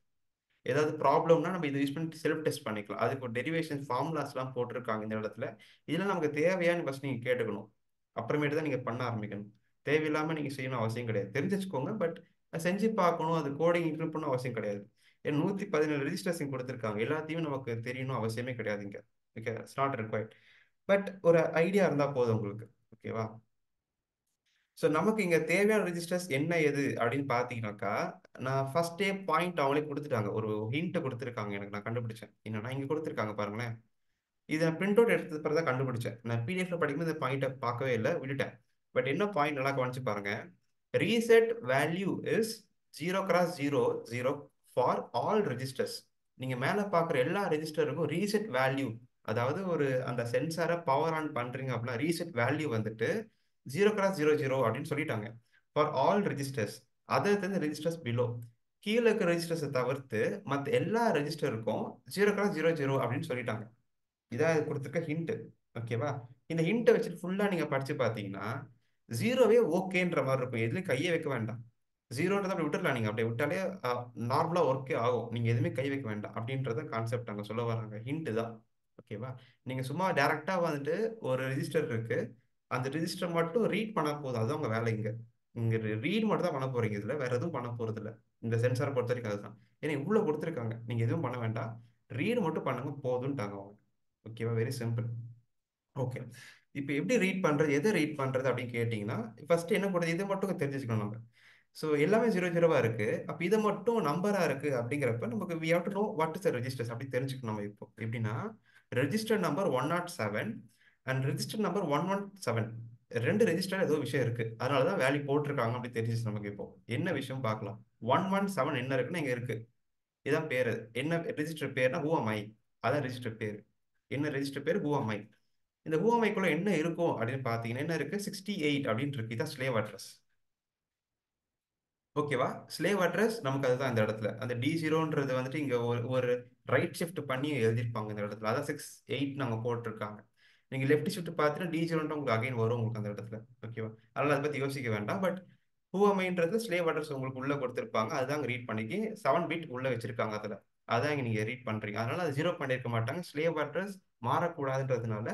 ஏதாவது ப்ராப்ளம்னா நம்ம இதை யூஸ் பண்ணி செல்ஃப் டெஸ்ட் பண்ணிக்கலாம். அதுக்கு ஒரு டெரிவேஷன் ஃபார்முலாஸ்லாம் போட்டிருக்காங்க இந்த இடத்துல. இதெல்லாம் நமக்கு தேவையான்னு ஃபர்ஸ்ட் நீங்க கேட்டுக்கணும். அப்புறமேட்டு தான் நீங்க பண்ண ஆரம்பிக்கணும். தேவையில்லாம நீங்க செய்யணும் அவசியம் கிடையாது. தெரிஞ்சு வச்சுக்கோங்க. பட் செஞ்சு பார்க்கணும். அது கோடிங் இன்க்ளூட் பண்ணணும் அவசியம் கிடையாது. ஏன்னா 117 ரெஜிஸ்டர்ஸ் கொடுத்துருக்காங்க. எல்லாத்தையும் நமக்கு தெரியணும் அவசியமே கிடையாதுங்க. Okay, it's not required. But ஒரு ஐடியா இருந்தா போதும் உங்களுக்கு. ஓகேவா? ஸோ நமக்கு இங்க தேவையான ரெஜிஸ்டர்ஸ் என்ன எது அப்படின்னு பார்த்தீங்கன்னாக்கா, நான் ஃபர்ஸ்டே பாயிண்ட் அவங்களே கொடுத்துட்டாங்க. ஒரு ஹிண்ட் கொடுத்துருக்காங்க எனக்கு. நான் கண்டுபிடிச்சேன். என்னன்னா இங்க கொடுத்துருக்காங்க பாருங்களேன். இதை நான் பிரிண்ட் அவுட் எடுத்தது பிறகு தான் கண்டுபிடிச்சேன். நான் பிடிஎஃப்ல படிக்கும்போது இந்த பாயிண்ட்டை பார்க்கவே இல்லை, விட்டுட்டேன். பட் என்ன பாயிண்ட் நல்லா கவனிச்சு பாருங்க. Reset value is 0x00 for all registers. நீங்க மேல பார்க்குற எல்லா ரெஜிஸ்டருக்கும் ரீசெட் வேல்யூ, அதாவது ஒரு அந்த சென்சாரை பவர் ஆன் பண்றீங்க அப்படின்னா ரீசெட் வேல்யூ வந்துட்டு 0x00 அப்படின்னு சொல்லிட்டாங்க. For all registers other then registers below. கீழே இருக்க ரெஜிஸ்டர்ஸை தவிர்த்து மற்ற எல்லா ரெஜிஸ்டருக்கும் 0x00 அப்படின்னு சொல்லிட்டாங்க. இதான் இது கொடுத்துருக்க ஹிண்ட். ஓகேவா? இந்த ஹிண்ட்டை வச்சுட்டு ஃபுல்லா நீங்க படிச்சு பார்த்தீங்கன்னா ஜீரோவே ஓகேன்ற மாதிரி இருக்கும். எதுலையும் கையை வைக்க வேண்டாம். ஜீரோன்றதை அப்படி விட்டுறலாம். நீங்க அப்படியே விட்டாலே நார்மலா ஒர்க்கே ஆகும். நீங்க எதுவுமே கை வைக்க வேண்டாம் அப்படின்றத கான்செப்ட் அங்க சொல்ல வராங்க. ஹிண்ட் தான். ஓகேவா? நீங்க சும்மா டைரக்டா வந்துட்டு ஒரு ரெஜிஸ்டர் இருக்கு, அந்த ரெஜிஸ்டர் மட்டும் ரீட் பண்ணா போதும். அதுதான் உங்க வேலை இங்க. இங்க ரீட் மட்டும் தான் பண்ண போறீங்க. இதுல வேற எதுவும் பண்ண போறது இல்ல. இந்த சென்சாரை பொறுத்த வரைக்கும் அதுதான். ஏன்னா இவ்வளவு கொடுத்துருக்காங்க, நீங்க எதுவும் பண்ண வேண்டாம். ரீட் மட்டும் பண்ணுங்க போதும்ட்டாங்க அவங்க. ஓகேவா? Very simple. ஓகே, இப்போ எப்படி ரீட் பண்றது, எதை ரீட் பண்றது அப்படின்னு கேட்டிங்கன்னா, ஃபர்ஸ்ட் என்ன பண்ணுறது, இதை மட்டும் தெரிஞ்சுக்கணும் நம்ம. ஸோ எல்லாமே 0 0வா இருக்கு. அப்போ இதை மட்டும் நம்பரா இருக்கு அப்படிங்கிறப்ப நமக்கு we have to know what is the registers அப்படி தெரிஞ்சுக்கணும் நம்ம. இப்போ எப்படின்னா register number 107 and register number 117, ரெண்டு ரெஜிஸ்டர் ஏதோ விஷயம் இருக்கு, அதனால தான் வேல்யூ போட்டிருக்காங்க அப்படி தெரிஞ்சிச்சு நமக்கு. இப்போ என்ன விஷயம் பார்க்கலாம். 117 என்ன இருக்குன்னு இங்க இருக்கு. இதான் பேரு. என்ன ரெஜிஸ்டர் பேர்னா ஹூ அம் ஐ. அதான் ரெஜிஸ்டர் பேர். என்ன ரெஜிஸ்டர் பேர்? ஹூ அம் ஐ. இந்த ஹூமைக்குள்ள என்ன இருக்கும் அப்படின்னு பார்த்தீங்கன்னா என்ன இருக்கு, 68 அப்படின்னு இருக்கு. இதான் ஸ்லேவ் அட்ரஸ். ஓகேவா? ஸ்லேவ் அட்ரஸ் நமக்கு அதுதான் இந்த இடத்துல. அந்த D0ன்றது வந்துட்டு இங்க ஒரு ரைட் ஷிஃப்ட் பண்ணி எழுதியிருப்பாங்க இந்த இடத்துல. அதான் 68 நாங்க போட்டிருக்காங்க. நீங்க லெஃப்ட் ஷிஃப்ட் பார்த்தீங்கன்னா D0ன்ற உங்களுக்கு அகைன் வரும் உங்களுக்கு அந்த இடத்துல. ஓகேவா? அதனால அதை பத்தி யோசிக்க வேண்டாம். பட் ஹூமைன்றது ஸ்லேவ் அட்ரஸ் உங்களுக்கு உள்ள கொடுத்துருப்பாங்க. அதுதான் ரீட் பண்ணிக்கி 7 பிட் உள்ள வச்சிருக்காங்க அதுல. அதான் இங்க நீங்க ரீட் பண்றீங்க. அதனால அது 0 பண்ணிருக்க மாட்டாங்க. ஸ்லேவ் அட்ரஸ் மாறக்கூடாதுன்றதுனால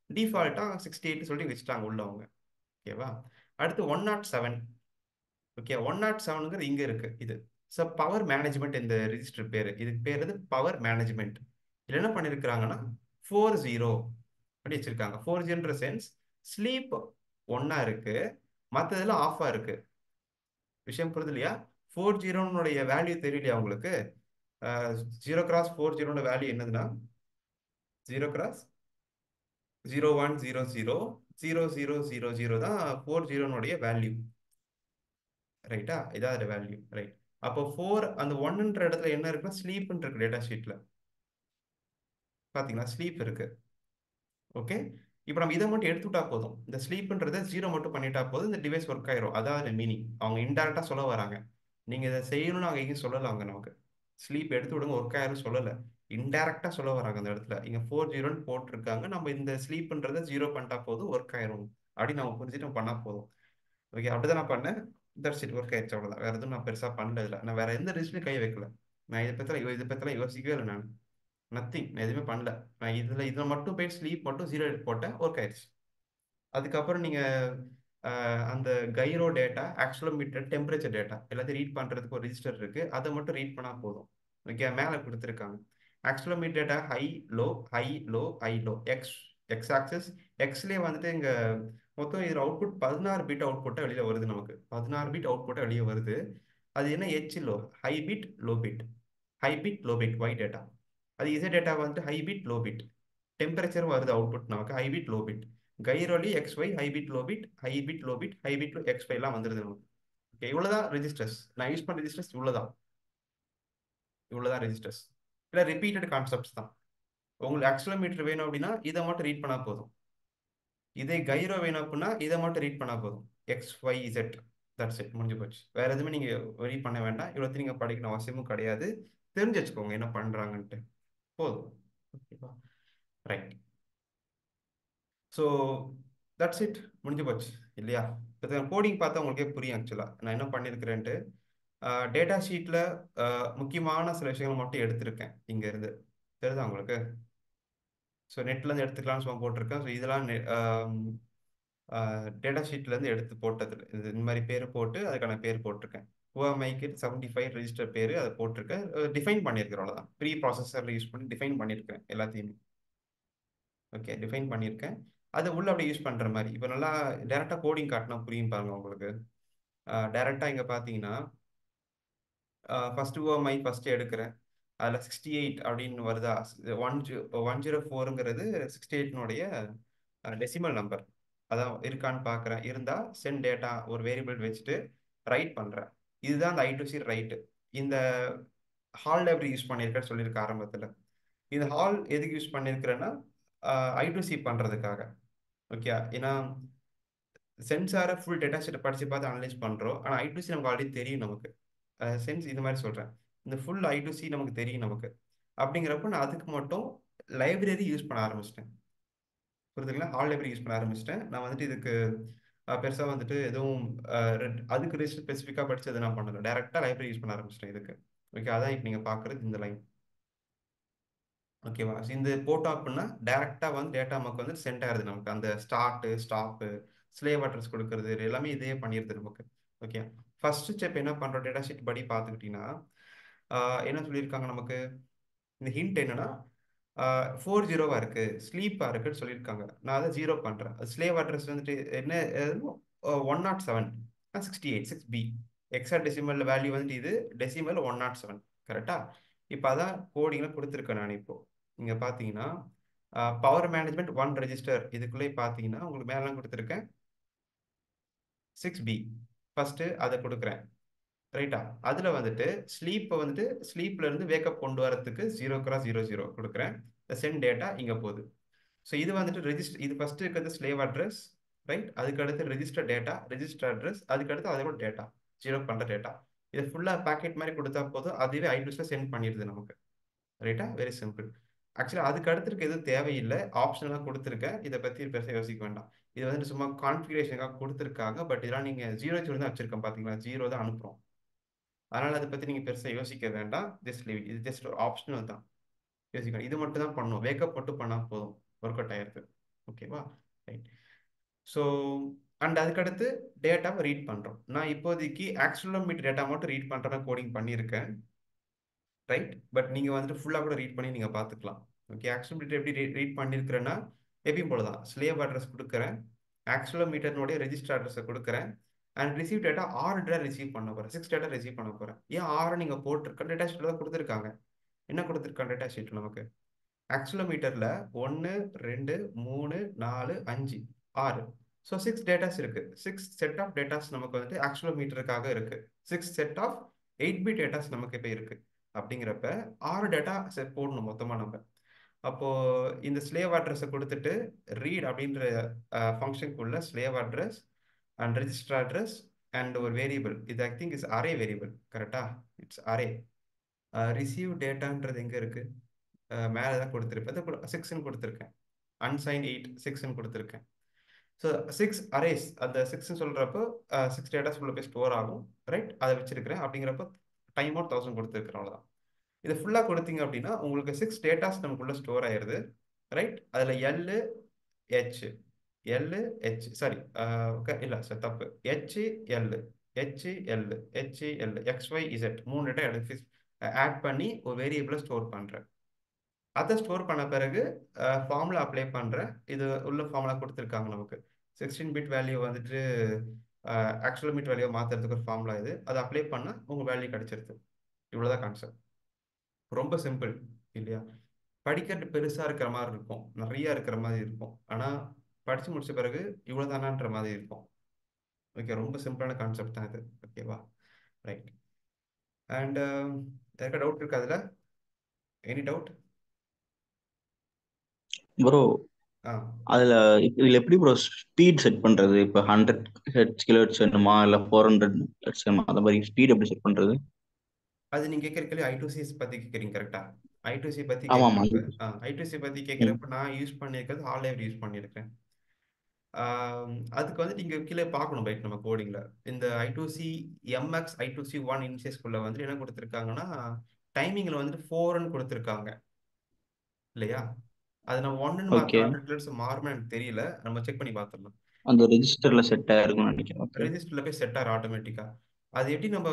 டிஃபால்ட்டா 68 சொல்லி வச்சுட்டாங்க உள்ள அவங்க. ஓகேவா? அடுத்து 107. ஓகே, 107ங்கிறது இங்க இருக்கு இது. ஸோ பவர் மேனேஜ்மெண்ட் இந்த ரிஜிஸ்டர் பேரு. இதுக்கு பேர் வந்து பவர் மேனேஜ்மெண்ட். இதுல என்ன பண்ணிருக்காங்கன்னா 40 அப்படி வச்சிருக்காங்க. 40ன்ற சென்ஸ் ஸ்லீப் ஒன்னா இருக்கு, மற்றதெல்லாம் ஆஃபா இருக்கு. விஷயம் புரியுது இல்லையா? 40னுடைய வேல்யூ தெரியலையா உங்களுக்கு? 0x40 வேல்யூ என்னதுன்னா 0x01000000 தான் 40னுடைய வேல்யூ. ரைட்டா? இதான் வேல்யூ. ரைட். அப்போ 4 அந்த 1ன்ற இடத்துல என்ன இருக்குன்னா ஸ்லீப்னு இருக்கு டேட்டா ஷீட்ல. பாத்தீங்களா? ஸ்லீப் இருக்கு. ஓகே, இப்போ நம்ம இதை மட்டும் எடுத்துட்டா போதும். இந்த ஸ்லீப்ன்றதை 0 மட்டும் பண்ணிட்டா போதும், இந்த டிவைஸ் ஒர்க் ஆயிரும். அதாவது மீனிங் அவங்க இன்டெரக்டா சொல்ல வராங்க. நீங்க இதை செய்யணும்னு அவங்க எங்கேயும் சொல்லலாங்க நமக்கு. ஸ்லீப் எடுத்து விடுங்க ஒர்க் ஆயிரும் சொல்லல. இன்டெரக்டா சொல்ல வராங்க அந்த இடத்துல. இங்க 40ன்னு போட்டிருக்காங்க. நம்ம இந்த ஸ்லீப்ன்றதை 0 பண்ணிட்டா போதும் ஒர்க் ஆயிரும் அப்படின்னு நம்ம புரிஞ்சுட்டு நம்ம பண்ணா போதும். ஓகே, அப்படிதான் நான் பண்ணேன். தட்ஸ் இட், ஒர்க் ஆயிடுச்சு, அவ்வளோதான். வேற எதுவும் நான் பெருசாக பண்ணல. இல்லை, நான் வேற எந்த ரிஸ்க்லையும் கை வைக்கல. நான் இதை பற்றிலாம் யோசிக்கவே இல்லை. நான் நத்திங், நான் எதுவுமே பண்ணல. நான் இதில் மட்டும் போய் ஸ்லீப் மட்டும் 0 போட்டேன், ஒர்க் ஆயிடுச்சு. அதுக்கப்புறம் நீங்கள் அந்த கைரோ டேட்டா, ஆக்சுவலோமீட்டர், டெம்பரேச்சர் டேட்டா எல்லாத்தையும் ரீட் பண்ணுறதுக்கு ஒரு ரிஜிஸ்டர் இருக்குது. அதை மட்டும் ரீட் பண்ணால் போதும். ஓகே, மேலே கொடுத்துருக்காங்க. Accelerometer data high low high low high low. X axis எக்ஸ்லேயே வந்துட்டு இங்கே மொத்தம் இதில் அவுட்புட் 16 பிட் அவுட்புட்டாக வெளியில் வருது நமக்கு. 16 பிட் அவுட்புட்டாக வெளியே வருது. அது என்ன H low, high bit low bit, high bit low bit Y data. அது இசை டேட்டா வந்துட்டு high bit low bit. Temperature வருது அவுட்புட் நமக்கு high bit low bit. Gyro X Y high bit low bit, high bit low bit, high bit X ஒய்லாம் வந்துருது நமக்கு. Okay, இவ்வளோதான் registers. நான் யூஸ் பண்ண ரெஜிஸ்டர்ஸ் இவ்வளோதான் ரெஜிஸ்டர்ஸ். இல்லை, ரிப்பீட்டட் கான்செப்ட்ஸ் தான். உங்களுக்கு ஆக்சுவலோமீட்டர் வேணும் அப்படின்னா இதை மட்டும் ரீட் பண்ணால் போதும். இதே கைரோ வேணும் அப்படின்னா இதை மட்டும் ரீட் பண்ணால் போதும். X Y Z that's it, முடிஞ்சு போச்சு. வேற எதுவுமே நீங்க வெரி பண்ண வேண்டாம். இவ்வளோத்தையும் நீங்க படிக்கணும் அவசியமும் கிடையாது. தெரிஞ்சு வச்சுக்கோங்க என்ன பண்றாங்கன்ட்டு, போதும். ஓகேவா, ரைட். ஸோ தட்ஸ் இட், முடிஞ்சு போச்சு இல்லையா? இப்போ கோடிங் பார்த்தா உங்களுக்கே புரியும் ஆக்சுவலாக நான் என்ன பண்ணியிருக்கிறேன்ட்டு. டேட்டா ஷீட்டில் முக்கியமான சில விஷயங்கள் மட்டும் எடுத்திருக்கேன் இங்கேருந்து, தெரியுதா உங்களுக்கு? ஸோ நெட்லேருந்து எடுத்துக்கலாம்னு சும்மா போட்டிருக்கேன். ஸோ இதெல்லாம் டேட்டா ஷீட்லேருந்து எடுத்து போட்டது. இது இந்த மாதிரி பேர் போட்டு அதுக்கான பேர் போட்டிருக்கேன். ஓஎம்ஐக்கு 75 ரெஜிஸ்டர் பேர் அதை போட்டிருக்கேன். டிஃபைன் பண்ணியிருக்கிறேன், அவ்வளோதான். ப்ரீ ப்ராசஸரில் யூஸ் பண்ணி டிஃபைன் பண்ணியிருக்கேன் எல்லாத்தையுமே. ஓகே, டிஃபைன் பண்ணியிருக்கேன். அது உள்ள அப்படியே யூஸ் பண்ணுற மாதிரி. இப்போ நல்லா டேரெக்டாக கோடிங் காட்டினா புரியும் பாருங்க உங்களுக்கு. டேரெக்டாக இங்கே பார்த்தீங்கன்னா ஃபர்ஸ்ட் ஓஎம்ஐ ஃபர்ஸ்ட் எடுக்கிறேன். அதில் 68 அப்படின்னு வருதா? 104ங்கிறது 68னுடைய டெசிமல் நம்பர். அதான் இருக்கான்னு பார்க்குறேன். இருந்தால் சென்ட் டேட்டா ஒரு வேரியபிள் வச்சுட்டு ரைட் பண்ணுறேன். இதுதான் அந்த I2C ரைட்டு. இந்த ஹால் லைப்ரரி யூஸ் பண்ணியிருக்கேன்னு சொல்லியிருக்க ஆரம்பத்தில். இந்த ஹால் எதுக்கு யூஸ் பண்ணியிருக்கிறேன்னா I2C பண்ணுறதுக்காக. ஓகே, ஏன்னா சென்சாரை ஃபுல் டேட்டா ஷீட்டை படித்து பார்த்து அனலைஸ் பண்ணுறோம். ஆனால் I2C நமக்கு ஆல்ரெடி தெரியும் நமக்கு. சென்ஸ் இது மாதிரி சொல்கிறேன். இந்த ஃபுல் I2C நமக்கு தெரியும் நமக்கு. அப்படிங்கிறப்ப நான் அதுக்கு மட்டும் லைப்ரரி யூஸ் பண்ண ஆரம்பிச்சிட்டேன். புரியுதுங்களா? ஹால் லைப்ரரி யூஸ் பண்ண ஆரம்பிச்சிட்டேன். நான் வந்துட்டு இதுக்கு பெருசாக வந்துட்டு எதுவும் அதுக்கு ரிஜிஸ்டர் ஸ்பெசிஃபிக்காக படித்து எதுவும் நான் பண்ணல. டேரெக்டாக லைப்ரரி யூஸ் பண்ண ஆரம்பிச்சிட்டேன் இதுக்கு. ஓகே, அதான் இப்போ நீங்கள் பார்க்குறது இந்த லைன். ஓகேவா? இந்த போட்டோம் அப்படின்னா டேரெக்டாக வந்து டேட்டா நமக்கு வந்து சென்ட் ஆயிருது நமக்கு. அந்த ஸ்டார்ட்டு ஸ்டாப்பு ஸ்லேவ் அட்ரஸ் கொடுக்கறது எல்லாமே இதே பண்ணிடுது நமக்கு. ஓகே, ஃபர்ஸ்ட் ஸ்டெப் என்ன பண்ணுறோம்? டேட்டா ஷீட் படி பார்த்துக்கிட்டிங்கன்னா என்ன சொல்லியிருக்காங்க நமக்கு? இந்த ஹிண்ட் என்னன்னா 40 இருக்கு, ஸ்லீப்பாக இருக்குன்னு சொல்லியிருக்காங்க. நான் அதை 0 பண்ணுறேன். ஸ்லேவ் அட்ரஸ் வந்துட்டு என்ன 107, 68 6B. எக்ஸா டெசிமல் வேல்யூ வந்துட்டு இது டெசிமல் 107. கரெக்டா? இப்போ அதான் கோடிங்கில் கொடுத்துருக்கேன் நான். இப்போ நீங்கள் பார்த்தீங்கன்னா பவர் மேனேஜ்மெண்ட் 1 ரெஜிஸ்டர் இதுக்குள்ளே பார்த்தீங்கன்னா உங்களுக்கு மேலாம் கொடுத்துருக்கேன் 6B. ஃபர்ஸ்ட்டு அதை கொடுக்குறேன். ரைட்டா? அதில் வந்துட்டு ஸ்லீப்பை வந்துட்டு ஸ்லீப்ல இருந்து வேக்கப் கொண்டு வரதுக்கு 0x00 கொடுக்குறேன். சென்ட் டேட்டா இங்கே போகுது. ஸோ இது வந்துட்டு ரெஜிஸ்டர், இது ஃபர்ஸ்ட் இருக்கிறது ஸ்லேவ் அட்ரஸ், ரைட்? அதுக்கு அடுத்து ரெஜிஸ்டர் டேட்டா, ரெஜிஸ்டர் அட்ரஸ், அதுக்கு அடுத்து அதோட டேட்டா, 0 பண்ணுற டேட்டா. இது ஃபுல்லாக பேக்கெட் மாதிரி கொடுத்தா போதும், அதுவே I2Cல சென்ட் பண்ணிடுது நமக்கு. ரைட்டா? Very simple. ஆக்சுவலாக அதுக்கு அடுத்துருக்கு எதுவும் தேவையில்லை, ஆப்ஷனலாக கொடுத்துருக்கேன். இதை பற்றி பெருசாக யோசிக்க வேண்டாம். இது வந்துட்டு சும்மா கான்ஃபிகரேஷனுக்காக கொடுத்துருக்காங்க. பட் இதெல்லாம் நீங்கள் 0 தான் வச்சிருக்கேன் பார்த்தீங்களா? 0 தான் அனுப்புகிறோம். அதனால் அதை பற்றி நீங்கள் பெருசாக யோசிக்க வேண்டாம். Just leave. இது ஜஸ்ட் ஒரு ஆப்ஷனல் தான், யோசிக்கணும். இது மட்டும் தான் பண்ணணும், வேக்கப் மட்டும் பண்ணால் போதும், ஒர்க் அவுட் ஆயிருக்கு. ஓகேவா, ரைட்? ஸோ அண்ட் அதுக்கடுத்து டேட்டாவை ரீட் பண்ணுறோம். நான் இப்போதைக்கு ஆக்சிலோமீட்டர் டேட்டா மட்டும் ரீட் பண்ணுறேன், கோடிங் பண்ணியிருக்கேன், ரைட்? பட் நீங்கள் வந்துட்டு ஃபுல்லாக கூட ரீட் பண்ணி நீங்கள் பார்த்துக்கலாம். ஓகே, ஆக்சிலோமீட்டர் எப்படி ரீட் பண்ணியிருக்கிறேன்னா எப்பயும் போல தான் ஸ்லேவ் அட்ரஸ் கொடுக்குறேன், ஆக்சிலோமீட்டர்னுடைய ரெஜிஸ்டர் அட்ரஸை கொடுக்குறேன், and receive data 6 data receive பண்ண போகிறேன், 6 டேட்டா ரிசீவ் பண்ண போகிறேன். ஏன் 6 நீங்கள் போட்டிருக்க டேட்டா ஷீட்டில் தான் கொடுத்துருக்காங்க. என்ன கொடுத்துருக்காங்க டேட்டா ஷீட் நமக்கு? ஆக்சிலோமீட்டரில் 1 2 3 4 5 6. ஸோ 6 டேட்டாஸ் இருக்கு. 6 செட் ஆஃப் டேட்டாஸ் நமக்கு வந்துட்டு ஆக்சிலோமீட்டருக்காக இருக்கு. 6 செட் ஆஃப் 8B டேட்டாஸ் நமக்கு இப்போ இருக்கு. அப்படிங்கிறப்ப 6 டேட்டா செட் போடணும் மொத்தமாக நம்ம. அப்போ இந்த ஸ்லேவ் அட்ரஸை கொடுத்துட்டு ரீட் அப்படின்ற ஃபங்க்ஷனுக்குள்ள slave address and register address and ஒரு வேரியபிள், இது I think is array variable. கரெக்டா? It's array. ரிசீவ் டேட்டான்றது எங்கே இருக்கு? மேலே தான் கொடுத்துருப்பேன். 6ன்னு கொடுத்துருக்கேன். அன்சைன் 8 6ன்னு கொடுத்துருக்கேன். ஸோ 6 அரேஸ், அந்த 6ன்னு சொல்கிறப்போ 6 டேட்டாஸ் உள்ள போய் ஸ்டோர் ஆகும், ரைட்? அதை வச்சிருக்கிறேன். அப்படிங்கிறப்போ டைம் அவுட் 1000 கொடுத்துருக்கிறேன், அவ்வளோதான். இது ஃபுல்லாக கொடுத்தீங்க அப்படின்னா உங்களுக்கு 6 டேட்டாஸ் நமக்குள்ள ஸ்டோர் ஆயிடுது, ரைட்? அதில் LH சாரி இல்லை சார் தப்பு, HL HL HL XYZ 3 data எடுத்து ஆட் பண்ணி ஒரு வேரியபிளை ஸ்டோர் பண்ணுறேன். அதை ஸ்டோர் பண்ண பிறகு ஃபார்முலா அப்ளை பண்ணுறேன். இது உள்ள ஃபார்முலா கொடுத்துருக்காங்க நமக்கு. 16 பிட் வேல்யூ வந்துட்டு ஆக்சிலோமீட்டர் வேல்யூ மாற்றுறதுக்கு ஒரு ஃபார்முலா இது. அதை அப்ளை பண்ணால் உங்கள் வேல்யூ கிடைச்சிருது. இவ்வளோதான் கான்செப்ட். ரொம்ப சிம்பிள் இல்லையா? படிக்கிறது பெருசாக இருக்கிற மாதிரி இருக்கும், நிறையா இருக்கிற மாதிரி இருக்கும். ஆனால் படித்து முடிச்ச பிறகு இவ்வளோ தானான்ற மாதிரி இருக்கும். ஓகே, ரொம்ப சிம்பிளான கான்செப்ட் தான் இது. ஓகேவா, ரைட்? அண்ட் யாருக்கா டவுட் இருக்கா அதில்? எனி டவுட் ப்ரோ ஆ அதுல இதுல எப்படி ப்ரோ ஸ்பீட் செட் பண்றது? இப்ப 100 ஹெர்ட்ஸ் வேணுமா இல்ல 400 ஹெர்ட்ஸ் வேணுமா? அந்த மாதிரி ஸ்பீட் எப்படி செட் பண்றது? அது நீங்க கேட்குற கேள்வி I2C பத்தி கேட்குறீங்க கரெக்டா? I2C பத்தி ஆமா ஆமா. கேட்குறப்ப I2C பத்தி ம். கேட்குறப்ப நான் யூஸ் பண்ணியிருக்கிறது ஹால் லைவ் யூஸ் பண்ணியிருக்கேன். அதுக்கு வந்து நீங்க கீழே பார்க்கணும் பைக் நம்ம கோடிங்ல. இந்த I2C MX I2C 1 இன்ச்சஸ்க்குள்ள வந்து என்ன கொடுத்துருக்காங்கன்னா, டைமிங்ல வந்துட்டு 4ன்னு கொடுத்துருக்காங்க இல்லையா? அது நம்ம 1ன்னு மாத்த ஓகே. 100 கிலோமீட்டர்ஸ் மாறுமா எனக்கு தெரியல. நம்ம செக் பண்ணி பார்த்துடலாம். அந்த ரெஜிஸ்டர்ல செட் ஆயிருக்கும்னு நினைக்கிறேன். ஓகே. ரெஜிஸ்டர்ல போய் செட் ஆகிற ஆட்டோமேட்டிக்கா. அது எப்படி நம்ம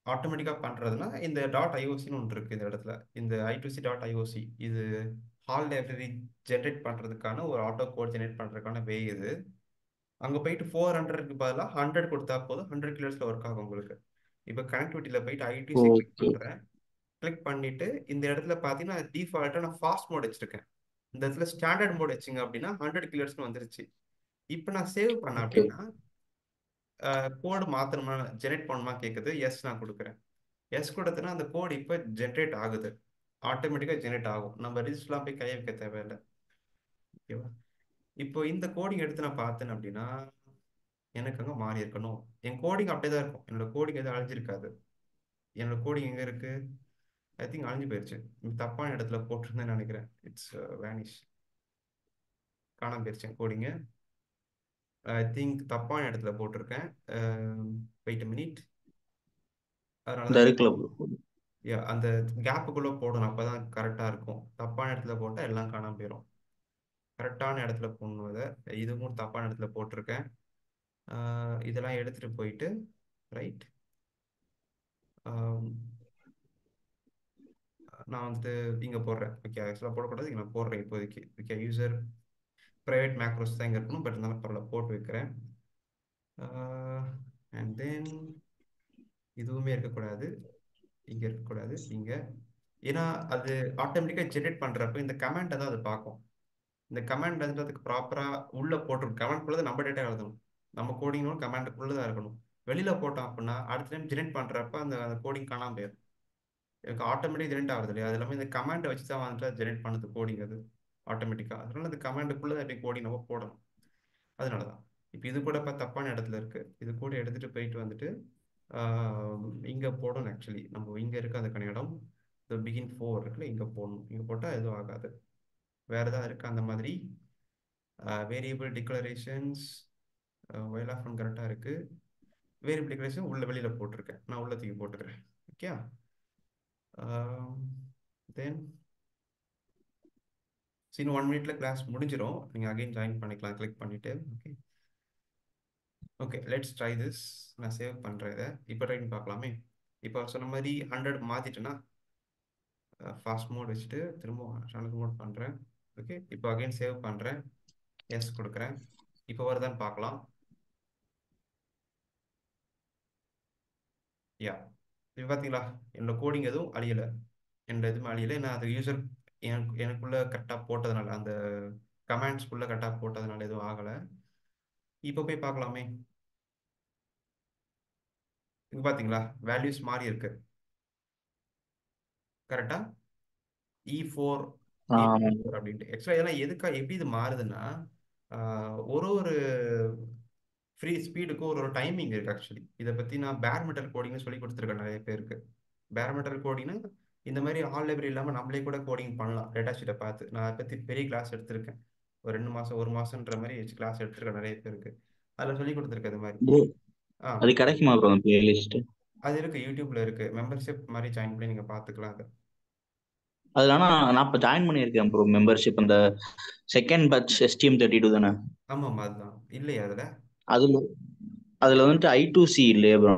ஆட்டோமேட்டிக்கா பண்றதுன்னா, இந்த டாட் ஐஓசின்னு ஒன்று இருக்கு இந்த இடத்துல. இந்த I2C டாட் ஐஓசி இது ஹால் லைப்ரரி ஜென்ரேட் பண்றதுக்கான ஒரு ஆட்டோ கோட் ஜென்ரேட் பண்றதுக்கான வே இது. அங்க போயிட்டு 400க்கு பதிலா 100 கொடுத்தா போதும். 100 கிலோமீட்டர்ஸ்ல ஒர்க் ஆகும் உங்களுக்கு. இப்போ கனெக்டிவிட்டியில போயிட்டு I2C கிளிக் ஓகே. பண்றேன். கிளிக் பண்ணிட்டு இந்த இடத்துல பார்த்தீங்கன்னா டிஃபால்ட்டா நான் ஃபாஸ்ட் மோட் வச்சிருக்கேன். இந்த இடத்துல ஸ்டாண்டர்ட் மோட் வச்சிங்க அப்படின்னா 100 கிலோமீட்டர்ஸ்னு வந்துருச்சு. இப்போ நான் சேவ் பண்ணேன் ஓகே. அப்படின்னா கோடு மாத்தணுமா ஜெனரேட் பண்ணணுமா கேட்குது. எஸ் நான் கொடுக்குறேன். எஸ் கொடுத்தனா அந்த கோடு இப்போ ஜென்ரேட் ஆகுது. ஆட்டோமேட்டிக்காக ஜென்ரேட் ஆகும். நம்ம ரிஜிஸ்டர்லாம் போய் கையை வைக்க தேவையில்லை. ஓகேவா? இப்போ இந்த கோடிங் எடுத்து நான் பார்த்தேன் அப்படின்னா எனக்கு அங்கே மாறி இருக்கணும். என் கோடிங் அப்படியே தான் இருக்கும். என்னோட கோடிங் எதுவும் அழிஞ்சிருக்காது. என்னோட கோடிங் எங்கே இருக்கு? ஐ திங்க் அழிஞ்சு போயிருச்சு. தப்பான இடத்துல போட்டிருந்தேன்னு நினைக்கிறேன். It's vanish. காணாம போயிருச்சு கோடிங்கு. ஐ திங்க் தப்பான இடத்துல போட்டிருக்கேன். Wait minute. அதனால இந்த தான் இருக்குல்ல bro. அந்த கேப்புக்குள்ளே போடணும். அப்போ தான் கரெக்டாக இருக்கும். தப்பான இடத்துல போட்டால் எல்லாம் காணாம போயிடும். கரெக்டான இடத்துல போடணும். அதை இதுவும் தப்பான இடத்துல போட்டிருக்கேன். இதெல்லாம் எடுத்துட்டு போயிட்டு ரைட் நான் வந்துட்டு இங்கே போடுறேன். ஓகே, ஆக்சுவலாக போடக்கூடாது. இங்கே நான் போடுறேன் இப்போதைக்கு. ஓகே, யூசர் ப்ரைவேட் மேக்ரோஸ் தான் இங்கே இருக்கணும். பட் இருந்தாலும் பரவாயில்ல, போட்டு வைக்கிறேன். அண்ட் தென் இதுவுமே இருக்கக்கூடாது. இங்கே இருக்கக்கூடாது. இங்கே ஏன்னா அது ஆட்டோமேட்டிக்காக ஜென்ரேட் பண்ணுறப்ப இந்த கமெண்ட்டை தான் அது பார்க்கும். இந்த கமெண்ட் வந்துட்டு அதுக்கு ப்ராப்பராக உள்ளே போட்டிருக்கும். கமெண்ட்குள்ளே நம்ம டேட்டா எழுதணும். நம்ம கோடிங்கும் கமெண்ட்டுக்குள்ளே தான் இருக்கணும். வெளியில் போட்டோம் அப்படின்னா அடுத்த டைம் ஜென்ரேட் பண்ணுறப்ப அந்த அந்த கோடிங் காணாமல் போயிடும். எனக்கு ஆட்டோமேட்டிக் ஜென்ரேட் ஆகுது இல்லையா? அது இல்லாமல் இந்த கமெண்டை வச்சு தான் வந்துட்டு ஜென்ரேட் பண்ணுது கோடிங். அது ஆட்டோமேட்டிக்காக. அதனால அந்த கமெண்ட்டுக்குள்ளே எப்படி கோடிங் நம்ம போடணும். அதனால தான் இப்போ இது கூட இப்போ தப்பான இடத்துல இருக்குது. இது கூட எடுத்துகிட்டு போயிட்டு வந்துட்டு இங்கே போடணும். ஆக்சுவலி நம்ம இங்கே இருக்க அதுக்கான இடம் இந்த பிகின் 4 இருக்குல்ல, இங்கே போடணும். இங்கே போட்டால் எதுவும் ஆகாது. வேறு எதாவது இருக்குது அந்த மாதிரி? Variable declarations while of one கரெக்டாக இருக்குது. வேரியபிள் டிக்ளரேஷன் உள்ள வெளியில் போட்டிருக்கேன். நான் உள்ள தூக்கி போட்டுக்கிறேன். ஓகே. தென் இன்னும் 1 மினிட்ல கிளாஸ் முடிஞ்சிடும். நீங்கள் அகைன் ஜாயின் பண்ணிக்கலாம் கிளிக் பண்ணிவிட்டு. Okay okay, let's try this. நான் சேவ் பண்ணுறேன் இதை. இப்போ ட்ரை பண்ணி பார்க்கலாமே. இப்போ சொன்ன மாதிரி 100 மாற்றிட்டேன்னா ஃபாஸ்ட் மோட் வச்சுட்டு திரும்ப ஸ்டாண்டர்ட் மோட் பண்ணுறேன். ஓகே, இப்போ அகைன் சேவ் பண்ணுறேன். எஸ் கொடுக்குறேன். இப்போ வருதான்னு பார்க்கலாம். யா, இப்போ பார்த்தீங்களா என்னோட கோடிங் எதுவும் அழியலை. என்னோட எதுவும் அழியலை. நான் அது யூசர் எனக்குள்ளே கரெக்டாக போட்டதுனால, அந்த கமெண்ட்ஸ்குள்ளே கரெக்டாக போட்டதுனால எதுவும் ஆகலை. இப்போ போய் பார்க்கலாமே. இங்கே பார்த்தீங்களா வேல்யூஸ் மாறி இருக்கு கரெக்டா? E4 ஆமா. E4 அப்படின்ட்டு. ஆக்சுவலாக இதெல்லாம் எதுக்காக எப்படி இது மாறுதுன்னா ஒரு ஒரு ஃப்ரீ ஸ்பீடுக்கும் ஒரு ஒரு டைமிங் இருக்குது. ஆக்சுவலி இதை பற்றி நான் பேர் மெட்டல் கோடிங்னு சொல்லி கொடுத்துருக்கேன் நிறைய பேருக்கு. பேர் மெட்டல் கோடிங்னா இந்த மாதிரி ஆல் லைப்ரரி இல்லாமல் நம்மளே கூட கோடிங் பண்ணலாம் டேட்டா ஷீட்டை பார்த்து. நான் அதை பற்றி பெரிய கிளாஸ் எடுத்திருக்கேன். ஒரு 2 மாதம் 1 மாதம்ன்ற மாதிரி கிளாஸ் எடுத்திருக்கேன் நிறைய பேருக்கு. அதில் சொல்லி கொடுத்துருக்கேன் இது மாதிரி. Bro, அது கிடைக்குமா ப்ரோ அந்த பிளேலிஸ்ட்? அது இருக்குது, யூடியூப்ல இருக்குது. மெம்பர்ஷிப் மாதிரி ஜாயின் பண்ணி நீங்கள் பார்த்துக்கலாம் அதை. அதுல ஆனா நான் இப்போ ஜாயின் பண்ணியிருக்கேன் ப்ரோ மெம்பர்ஷிப். அந்த செகண்ட் பேட்ச் STM32 தானே? ஆமாம் அதுதான் இல்லையா அதில்? அதுல அதுல வந்துட்டு I2C இல்லையா ப்ரோ?